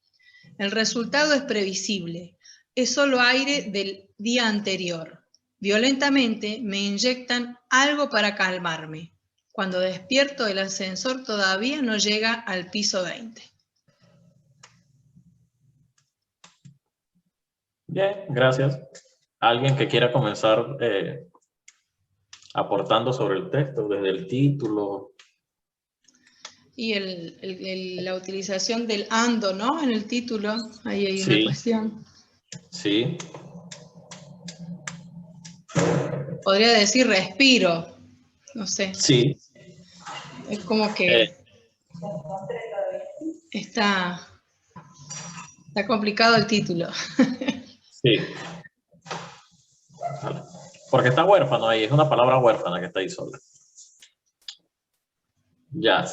El resultado es previsible. Es solo aire del día anterior. Violentamente me inyectan algo para calmarme. Cuando despierto, el ascensor todavía no llega al piso 20. Bien, gracias. ¿Alguien que quiera comenzar aportando sobre el texto, desde el título? Y la utilización del ando, ¿no? En el título, ahí hay una cuestión. Sí. Podría decir respiro, no sé. Sí. Es como que está complicado el título. Sí. Porque está huérfano ahí, es una palabra huérfana que está ahí sola. Ya.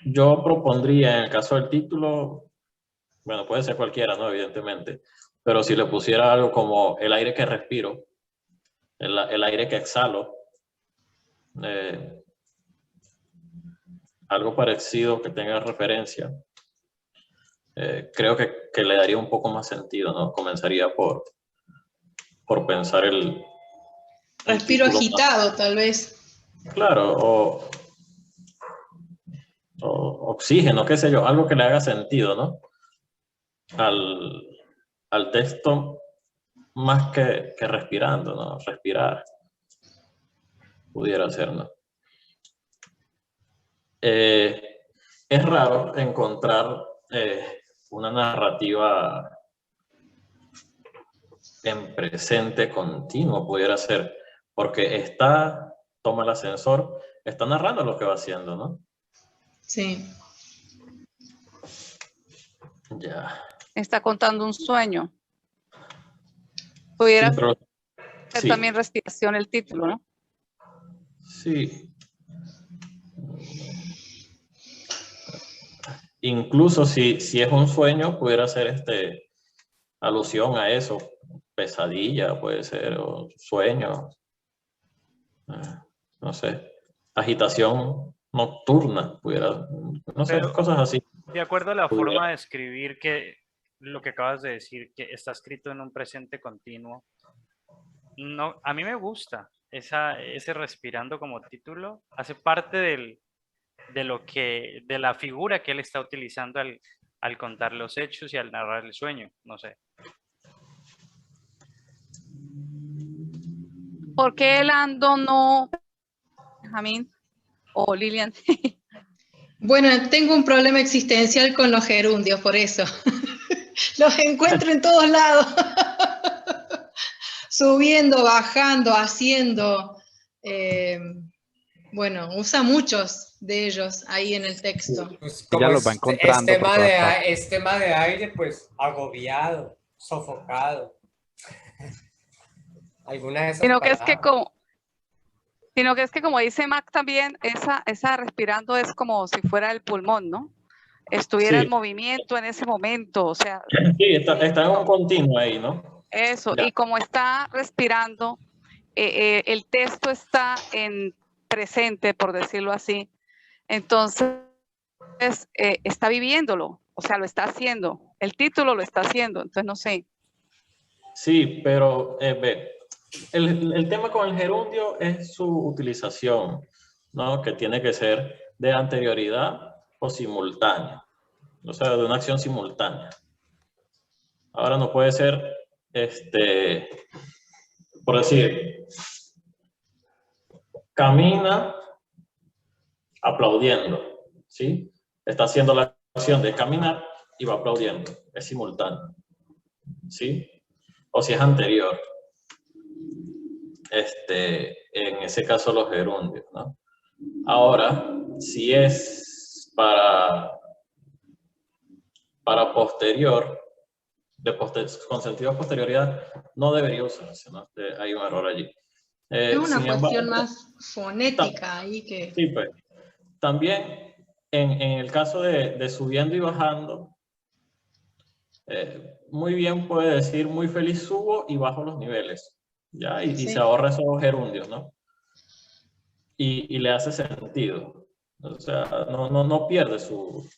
Yo propondría en el caso del título, bueno, puede ser cualquiera, ¿no? Evidentemente, pero si le pusiera algo como el aire que respiro, el aire que exhalo, algo parecido que tenga referencia, creo que le daría un poco más sentido, ¿no? Comenzaría por pensar el respiro agitado, tal vez. Claro, o oxígeno, qué sé yo, algo que le haga sentido, ¿no? Al texto, más que respirando, ¿no? Respirar pudiera ser, ¿no? Es raro encontrar una narrativa en presente continuo, pudiera ser, porque toma el ascensor, está narrando lo que va haciendo, ¿no? Sí. Ya. Está contando un sueño. Pudiera ser también respiración el título, ¿no? Sí. Incluso si es un sueño, pudiera ser alusión a eso. Pesadilla puede ser, o sueño. No sé. Agitación nocturna, pudiera, no sé, cosas así. De acuerdo a la forma de escribir lo que acabas de decir, que está escrito en un presente continuo, no, a mí me gusta ese respirando como título, hace parte de la figura que él está utilizando al contar los hechos y al narrar el sueño, no sé. ¿Por qué el ando no, Benjamín o Lilian? Bueno, tengo un problema existencial con los gerundios, por eso. Los encuentro en todos lados. Subiendo, bajando, haciendo. Bueno, usa muchos de ellos ahí en el texto. Pues como ella los va encontrando es tema de aire, pues agobiado, sofocado. alguna de esas Sino que es que palabras. como dice Mac también, esa respirando es como si fuera el pulmón, ¿no? Estuviera Sí. en movimiento en ese momento, o sea, Sí, está en un continuo ahí, ¿no? eso, Ya. y como está respirando, el texto está en presente, por decirlo así, entonces está viviéndolo, o sea, lo está haciendo, el título lo está haciendo, entonces no sé. Sí, pero ve, el tema con el gerundio es su utilización, ¿no? Que tiene que ser de anterioridad o simultánea, o sea, de una acción simultánea. Ahora no puede ser, por decir, camina aplaudiendo, ¿sí? Está haciendo la acción de caminar y va aplaudiendo, es simultáneo, ¿sí? O si es anterior, en ese caso los gerundios, ¿no? Ahora, si es para posterior, con sentido de posterioridad, no debería usarse, ¿no? Hay un error allí. Es una Sin cuestión embargo, más fonética ahí que... sí, pues, también en el caso de subiendo y bajando, muy bien puede decir muy feliz subo y bajo los niveles, ¿ya? Y Sí. se ahorra esos gerundios, ¿no? Y le hace sentido. O sea, no pierde su...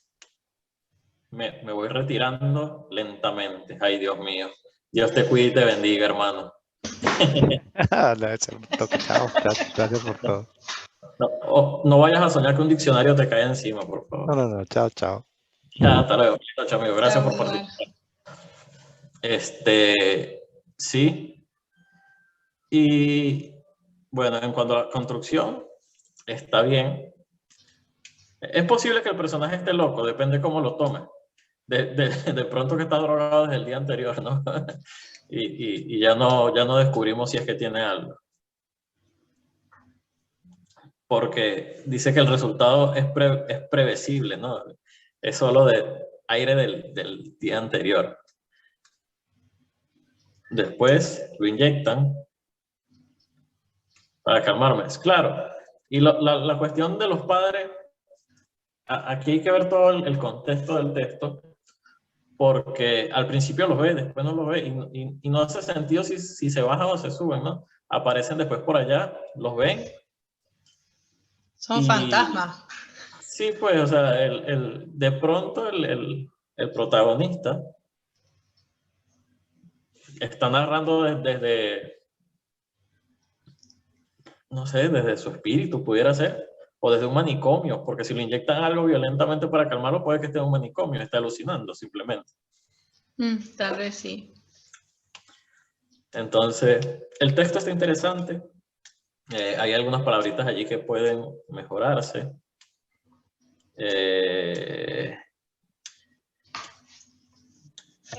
Me voy retirando lentamente. Ay, Dios mío. Dios te cuide y te bendiga, hermano. Chao, gracias por todo. No vayas a soñar que un diccionario te cae encima, por favor. No, chao. Ya, hasta luego. Chao, amigo. Gracias por Chao, participar. Sí. Y bueno, en cuanto a la construcción, está bien. Es posible que el personaje esté loco, depende cómo lo tome. De pronto que está drogado desde el día anterior, ¿no? y ya no descubrimos si es que tiene algo. Porque dice que el resultado es previsible, ¿no? Es solo de aire del día anterior. Después lo inyectan para calmarme. Claro. Y la cuestión de los padres, aquí hay que ver todo el contexto del texto, porque al principio los ve, después no los ve, y no hace sentido si se bajan o se suben, ¿no? Aparecen después por allá, los ven. Son fantasmas. Sí, pues, o sea, de pronto el protagonista está narrando desde, no sé, desde su espíritu, pudiera ser, o desde un manicomio, porque si lo inyectan algo violentamente para calmarlo, puede que esté en un manicomio, esté alucinando simplemente. Tal vez sí. Entonces, el texto está interesante. Hay algunas palabritas allí que pueden mejorarse.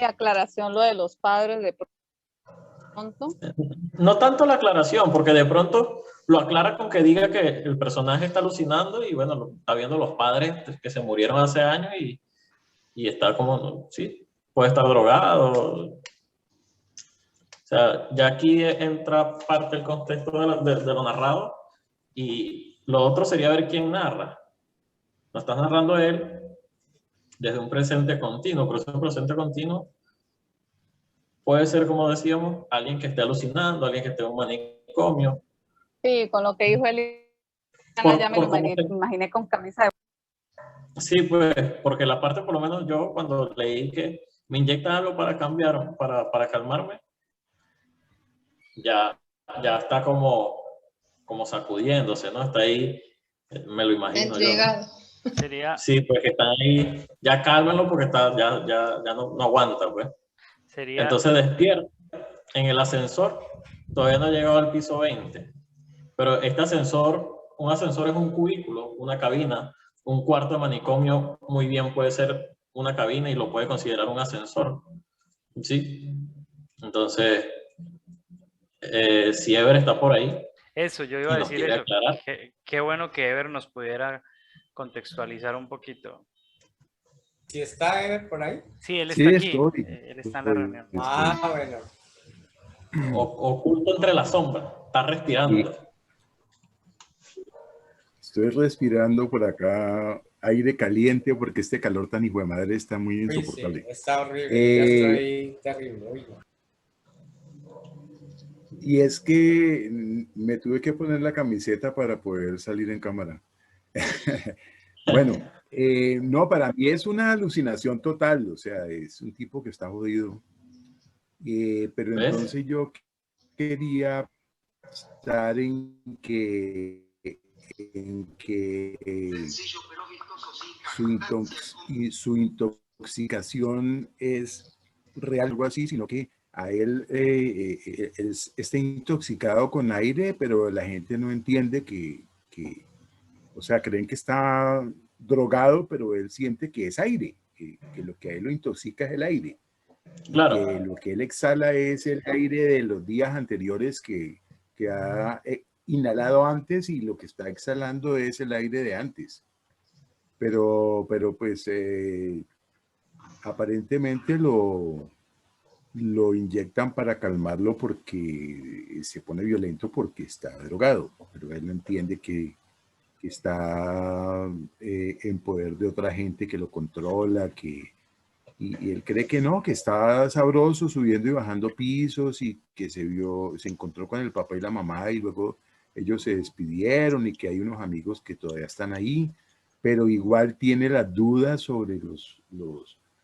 Aclaración lo de los padres de pronto. No tanto la aclaración, porque de pronto lo aclara con que diga que el personaje está alucinando y bueno, está viendo los padres que se murieron hace años y está como, sí, puede estar drogado. O sea, ya aquí entra parte del contexto de lo narrado y lo otro sería ver quién narra. Lo está narrando él desde un presente continuo, pero ese presente continuo puede ser, como decíamos, alguien que esté alucinando, alguien que esté en un manicomio. Sí, con lo que dijo él, ya me lo imaginé con camisa de... Sí, pues, porque la parte, por lo menos yo, cuando leí que me inyectan algo para cambiar, para calmarme, ya está como sacudiéndose, ¿no? Está ahí, me lo imagino entregado. yo, ¿no? Sí, pues que están ahí, ya cálmenlo porque ya no aguanta, pues. Entonces despierta en el ascensor, todavía no ha llegado al piso 20, pero este ascensor, un ascensor es un cubículo, una cabina, un cuarto de manicomio muy bien puede ser una cabina y lo puede considerar un ascensor, ¿sí? Entonces, si Ever está por ahí. Eso, yo iba a decir eso. Aclarar. Qué bueno que Ever nos pudiera contextualizar un poquito. ¿Sí está Ever por ahí? Sí, él está aquí. Él está en la reunión. Ah, bueno. oculto entre la sombra, está respirando. Estoy respirando por acá aire caliente porque este calor tan hijo de madre está muy insoportable. Sí, está horrible, ya estoy terrible. Uy. Y es que me tuve que poner la camiseta para poder salir en cámara. Bueno, no, para mí es una alucinación total, o sea, es un tipo que está jodido. Pero ¿Ves? entonces yo quería estar en que su intoxicación es real, algo así, sino que a él está intoxicado con aire, pero la gente no entiende que, o sea, creen que está drogado, pero él siente que es aire, que lo que a él lo intoxica es el aire. Claro. Que lo que él exhala es el aire de los días anteriores que ha inhalado antes, y lo que está exhalando es el aire de antes. Pero pues aparentemente lo inyectan para calmarlo porque se pone violento porque está drogado, pero él no entiende que está en poder de otra gente que lo controla, y él cree que no, que está sabroso subiendo y bajando pisos, y que se encontró con el papá y la mamá y luego ellos se despidieron, y que hay unos amigos que todavía están ahí, pero igual tiene las dudas sobre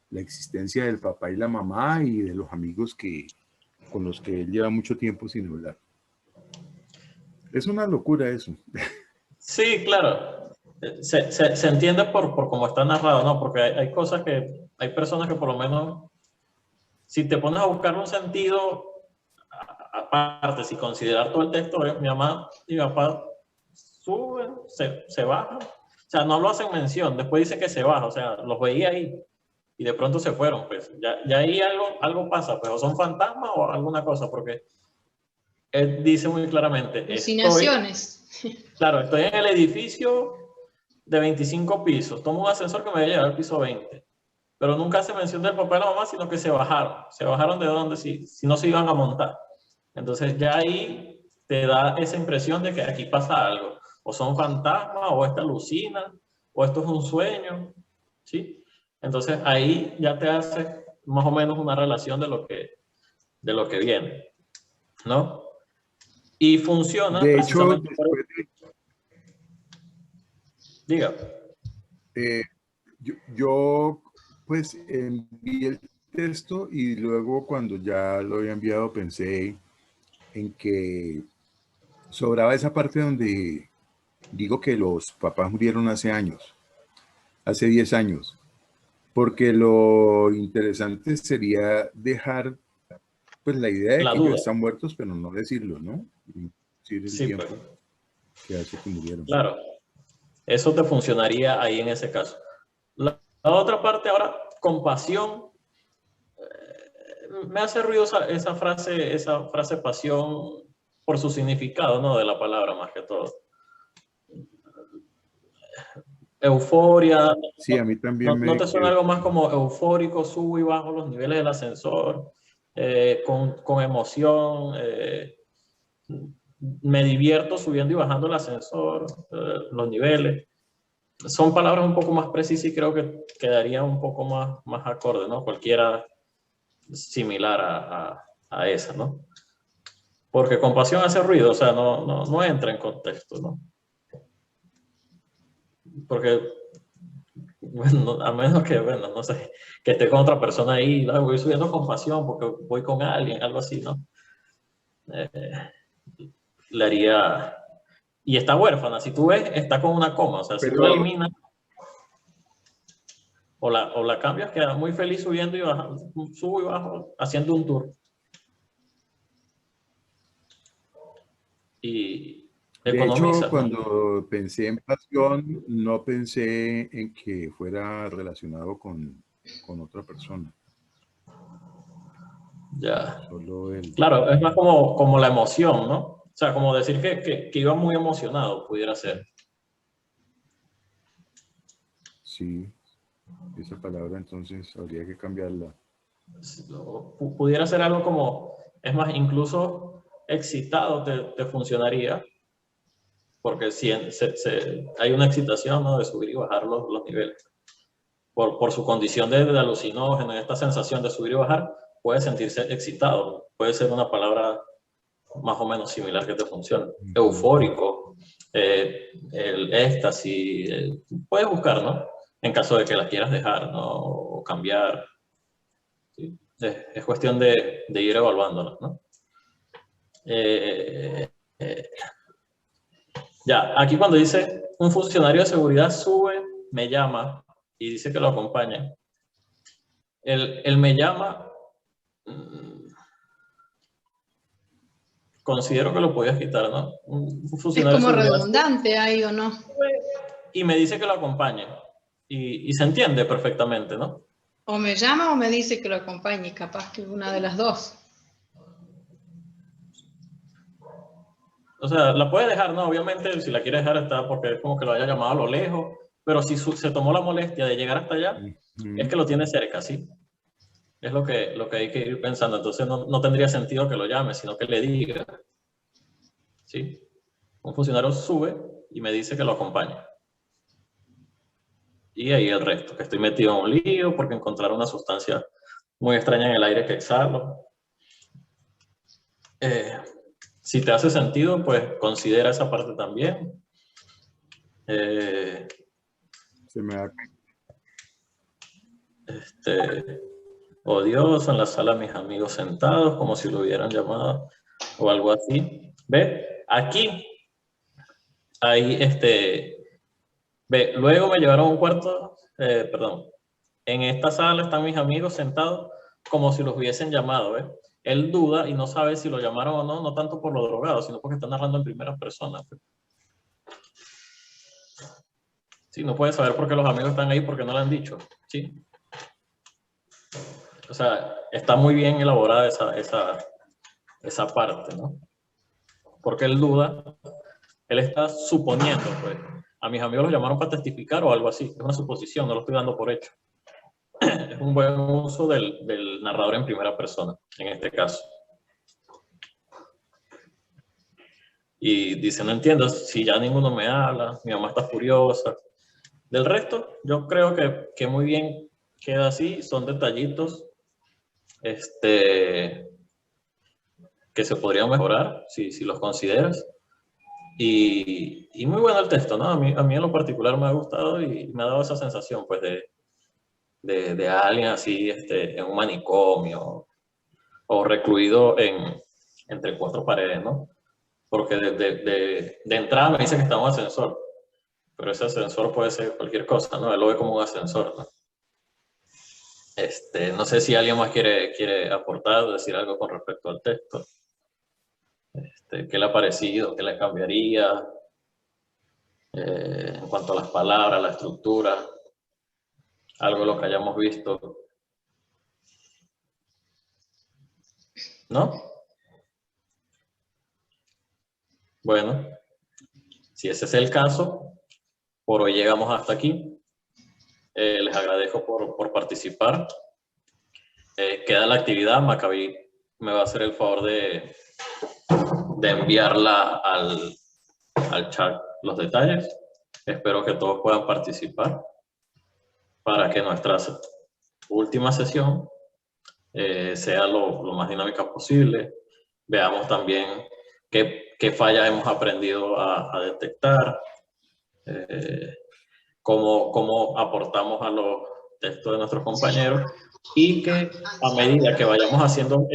la existencia del papá y la mamá y de los amigos con los que él lleva mucho tiempo sin hablar. Es una locura eso. Sí, claro. Se entiende por cómo está narrado, ¿no? Porque hay cosas que, hay personas que por lo menos, si te pones a buscar un sentido, aparte, si considerar todo el texto, mi mamá y mi papá suben, se bajan. O sea, no lo hacen mención, después dice que se baja, o sea, los veía ahí y de pronto se fueron, pues. Ya ahí algo pasa, pues, o son fantasmas o alguna cosa, porque él dice muy claramente, Alucinaciones. Claro, estoy en el edificio de 25 pisos, tomo un ascensor que me va a llevar al piso 20, pero nunca hace mención del papá y la mamá, sino que se bajaron de donde si no se iban a montar. Entonces ya ahí te da esa impresión de que aquí pasa algo, o son fantasmas, o esta alucina, o esto es un sueño, ¿sí? Entonces ahí ya te hace más o menos una relación de lo que viene, ¿no? Y funciona. De hecho, Diga. Yo pues envié el texto, y luego cuando ya lo había enviado pensé en que sobraba esa parte donde digo que los papás murieron hace 10 años, porque lo interesante sería dejar pues la idea de que ellos están muertos, pero no decirlo, ¿no? Decir el tiempo que hace que murieron. Claro, eso te funcionaría ahí en ese caso. La otra parte ahora, compasión, me hace ruido esa frase pasión por su significado, ¿no? De la palabra más que todo. Euforia. Sí, a mí también ¿No te suena algo más como eufórico, subo y bajo los niveles del ascensor, con emoción, me divierto subiendo y bajando el ascensor, los niveles? Son palabras un poco más precisas y creo que quedaría un poco más acorde, ¿no? Cualquiera similar a esa, ¿no? Porque compasión hace ruido, o sea, no entra en contexto, ¿no? Porque, bueno, a menos que, bueno, no sé, que esté con otra persona ahí, voy subiendo compasión porque voy con alguien, algo así, ¿no? Le haría... Y está huérfana, si tú ves, está con una coma, o sea, si tú la eliminas o la cambias, queda muy feliz subiendo y bajando, subo y bajo, haciendo un tour. Y economiza. De hecho, cuando pensé en pasión, no pensé en que fuera relacionado con otra persona. Ya. Solo él. Claro, es más como la emoción, ¿no? O sea, como decir que iba muy emocionado, pudiera ser. Sí, esa palabra entonces habría que cambiarla. Pudiera ser algo como Es más, incluso excitado te funcionaría, porque si hay una excitación, ¿no?, de subir y bajar los niveles. Por su condición de alucinógeno, esta sensación de subir y bajar, puede sentirse excitado. Puede ser una palabra más o menos similar que te funcione. Eufórico, el éxtasis, puedes buscar, ¿no?, en caso de que la quieras dejar, ¿no?, o cambiar. ¿Sí? Es cuestión de ir evaluándola, ¿no? Ya, aquí cuando dice un funcionario de seguridad sube, me llama y dice que lo acompaña. El me llama, considero que lo podías quitar, ¿no? Un Es funcionario como de seguridad redundante ahí, ¿o no? y me dice que lo acompañe. Y se entiende perfectamente, ¿no? O me llama o me dice que lo acompañe, capaz que una de las dos. O sea, la puedes dejar, ¿no? Obviamente, si la quieres dejar está porque es como que lo haya llamado a lo lejos, pero si se tomó la molestia de llegar hasta allá, es que lo tiene cerca, ¿sí? Es lo que hay que ir pensando. Entonces no tendría sentido que lo llame, sino que le diga, ¿sí? Un funcionario sube y me dice que lo acompañe. Y ahí el resto, que estoy metido en un lío porque encontraron una sustancia muy extraña en el aire que exhalo. Si te hace sentido, pues considera esa parte también. Se me da... Odioso, en la sala mis amigos sentados, como si lo hubieran llamado, o algo así. ¿Ve? Aquí, ahí, ve, luego me llevaron a un cuarto, perdón, en esta sala están mis amigos sentados como si los hubiesen llamado, ¿ve? Él duda y no sabe si lo llamaron o no, no tanto por lo drogado, sino porque está narrando en primera persona. Sí, no puede saber por qué los amigos están ahí porque no le han dicho, ¿sí? O sea, está muy bien elaborada esa parte, ¿no? Porque él duda, él está suponiendo, pues, a mis amigos los llamaron para testificar o algo así. Es una suposición, no lo estoy dando por hecho. Es un buen uso del narrador en primera persona, en este caso. Y dice, no entiendo, si ya ninguno me habla, mi mamá está furiosa. Del resto, yo creo que muy bien queda así, son detallitos que se podrían mejorar si los consideras. Y muy bueno el texto, ¿no? A mí en lo particular me ha gustado y me ha dado esa sensación, pues, de alguien así, en un manicomio o recluido entre cuatro paredes, ¿no? Porque de entrada me dice que está en un ascensor, pero ese ascensor puede ser cualquier cosa, ¿no? Él lo ve como un ascensor, ¿no? No sé si alguien más quiere aportar, decir algo con respecto al texto. ¿Qué le ha parecido? ¿Qué le cambiaría? En cuanto a las palabras, la estructura, algo de lo que hayamos visto. ¿No? Bueno, si ese es el caso, por hoy llegamos hasta aquí. Les agradezco por participar. Queda la actividad. Maccabi me va a hacer el favor de enviarla al chat los detalles. Espero que todos puedan participar para que nuestra última sesión sea lo más dinámica posible. Veamos también qué fallas hemos aprendido a detectar, cómo aportamos a los textos de nuestros compañeros y que a medida que vayamos haciendo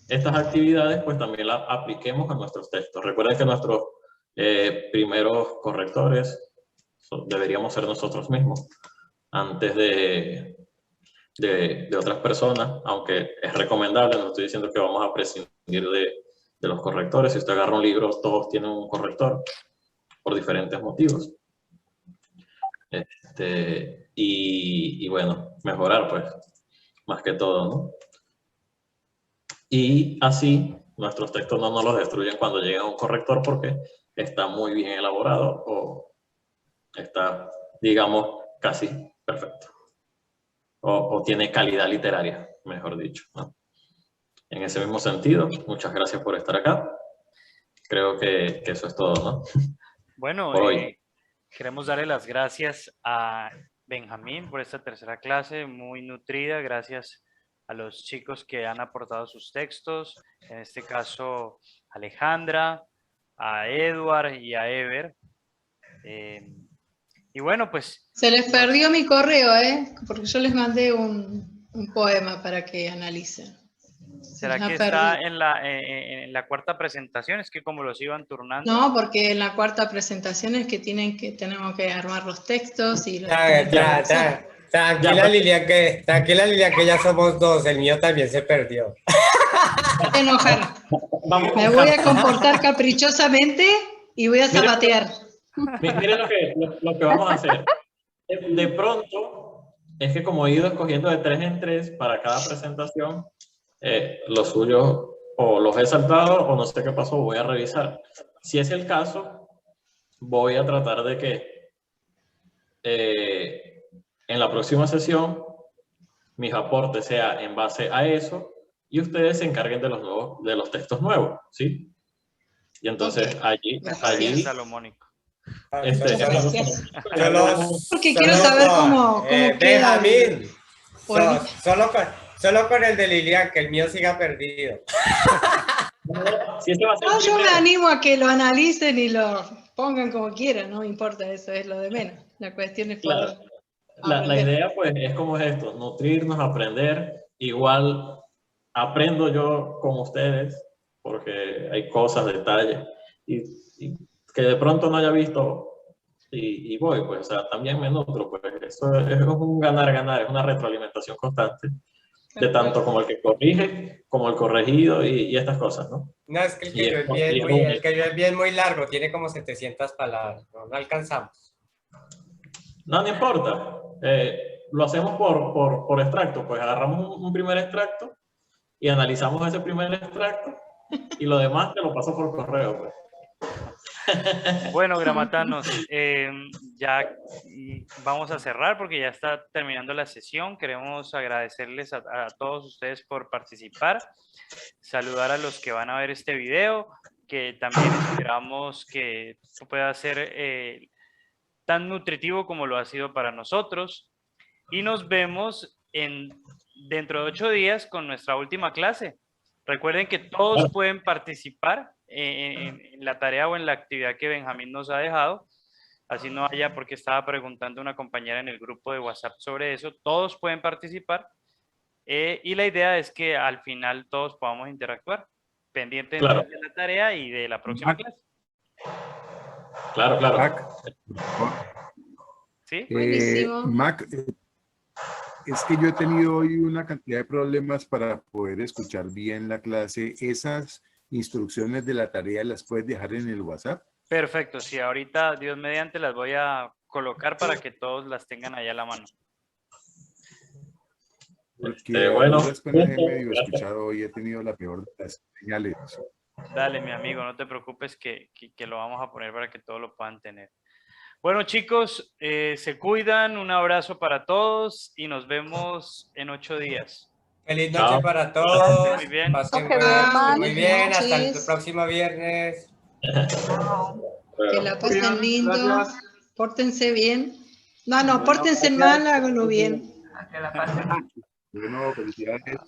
estas actividades, pues también las apliquemos a nuestros textos. Recuerden que nuestros primeros correctores deberíamos ser nosotros mismos antes de otras personas, aunque es recomendable, no estoy diciendo que vamos a prescindir de los correctores. Si usted agarra un libro, todos tienen un corrector por diferentes motivos. Y bueno, mejorar, pues, más que todo, ¿no? Y así nuestros textos no nos los destruyen cuando llega un corrector porque está muy bien elaborado o está, digamos, casi perfecto. O tiene calidad literaria, mejor dicho, ¿no? en ese mismo sentido, muchas gracias por estar acá. Creo que eso es todo, ¿no? Bueno, Por hoy. queremos darle las gracias a Benjamín por esta tercera clase, muy nutrida. Gracias a los chicos que han aportado sus textos, en este caso Alejandra, a Edward y a Ever. Y bueno, pues... Se les perdió mi correo, porque yo les mandé un poema para que analicen. ¿Será que está en la cuarta presentación? Es que como los iban turnando. No, porque en la cuarta presentación es que tenemos que armar los textos y... Tranquila, Lilia, que ya somos dos, el mío también se perdió. No te enojar. Me voy a comportar caprichosamente y voy a zapatear. Miren lo que vamos a hacer. De pronto, es que como he ido escogiendo de 3 en 3 para cada presentación, los suyos o los he saltado o no sé qué pasó, voy a revisar. Si es el caso, voy a tratar de que en la próxima sesión mis aportes sean en base a eso y ustedes se encarguen de los textos nuevos, ¿sí? Y entonces allí salomónico. Porque quiero saber cómo queda. Benjamín, solo con el de Lilian, que el mío siga perdido. No, yo me animo a que lo analicen y lo pongan como quieran, no me importa, eso es lo de menos. La cuestión es poder la idea pues es como es esto, nutrirnos, aprender. Igual aprendo yo con ustedes porque hay cosas, detalles y que de pronto no haya visto y voy, pues, o sea, también me nutro, pues, eso es un ganar-ganar, es una retroalimentación constante de tanto como el que corrige, como el corregido y estas cosas, ¿no? No, es que el que yo envié es muy largo, tiene como 700 palabras, no alcanzamos. No importa, lo hacemos por extracto, pues agarramos un primer extracto y analizamos ese primer extracto y lo demás te lo paso por correo, pues. Bueno, gramatanos, ya vamos a cerrar porque ya está terminando la sesión. Queremos agradecerles a todos ustedes por participar, saludar a los que van a ver este video, que también esperamos que pueda ser tan nutritivo como lo ha sido para nosotros. Y nos vemos dentro de 8 días con nuestra última clase. Recuerden que todos pueden participar en la tarea o en la actividad que Benjamín nos ha dejado, así no haya, porque estaba preguntando una compañera en el grupo de WhatsApp sobre eso. Todos pueden participar y la idea es que al final todos podamos interactuar, pendientes de la tarea y de la próxima clase. Claro. ¿Sí? Mac, es que yo he tenido hoy una cantidad de problemas para poder escuchar bien la clase. ¿Esas instrucciones de la tarea las puedes dejar en el WhatsApp? Perfecto, sí, ahorita, Dios mediante, las voy a colocar para que todos las tengan allá a la mano. Porque bueno, he medio escuchado hoy, he tenido la peor de las señales. Dale, mi amigo, no te preocupes que lo vamos a poner para que todos lo puedan tener. Bueno, chicos, se cuidan, un abrazo para todos y nos vemos en 8 días. Feliz noche para todos. Muy bien. Muy bien, hasta el próximo viernes. Que la pasen lindo, pórtense bien. No, pórtense mal, háganlo bien. Bueno, felicidades.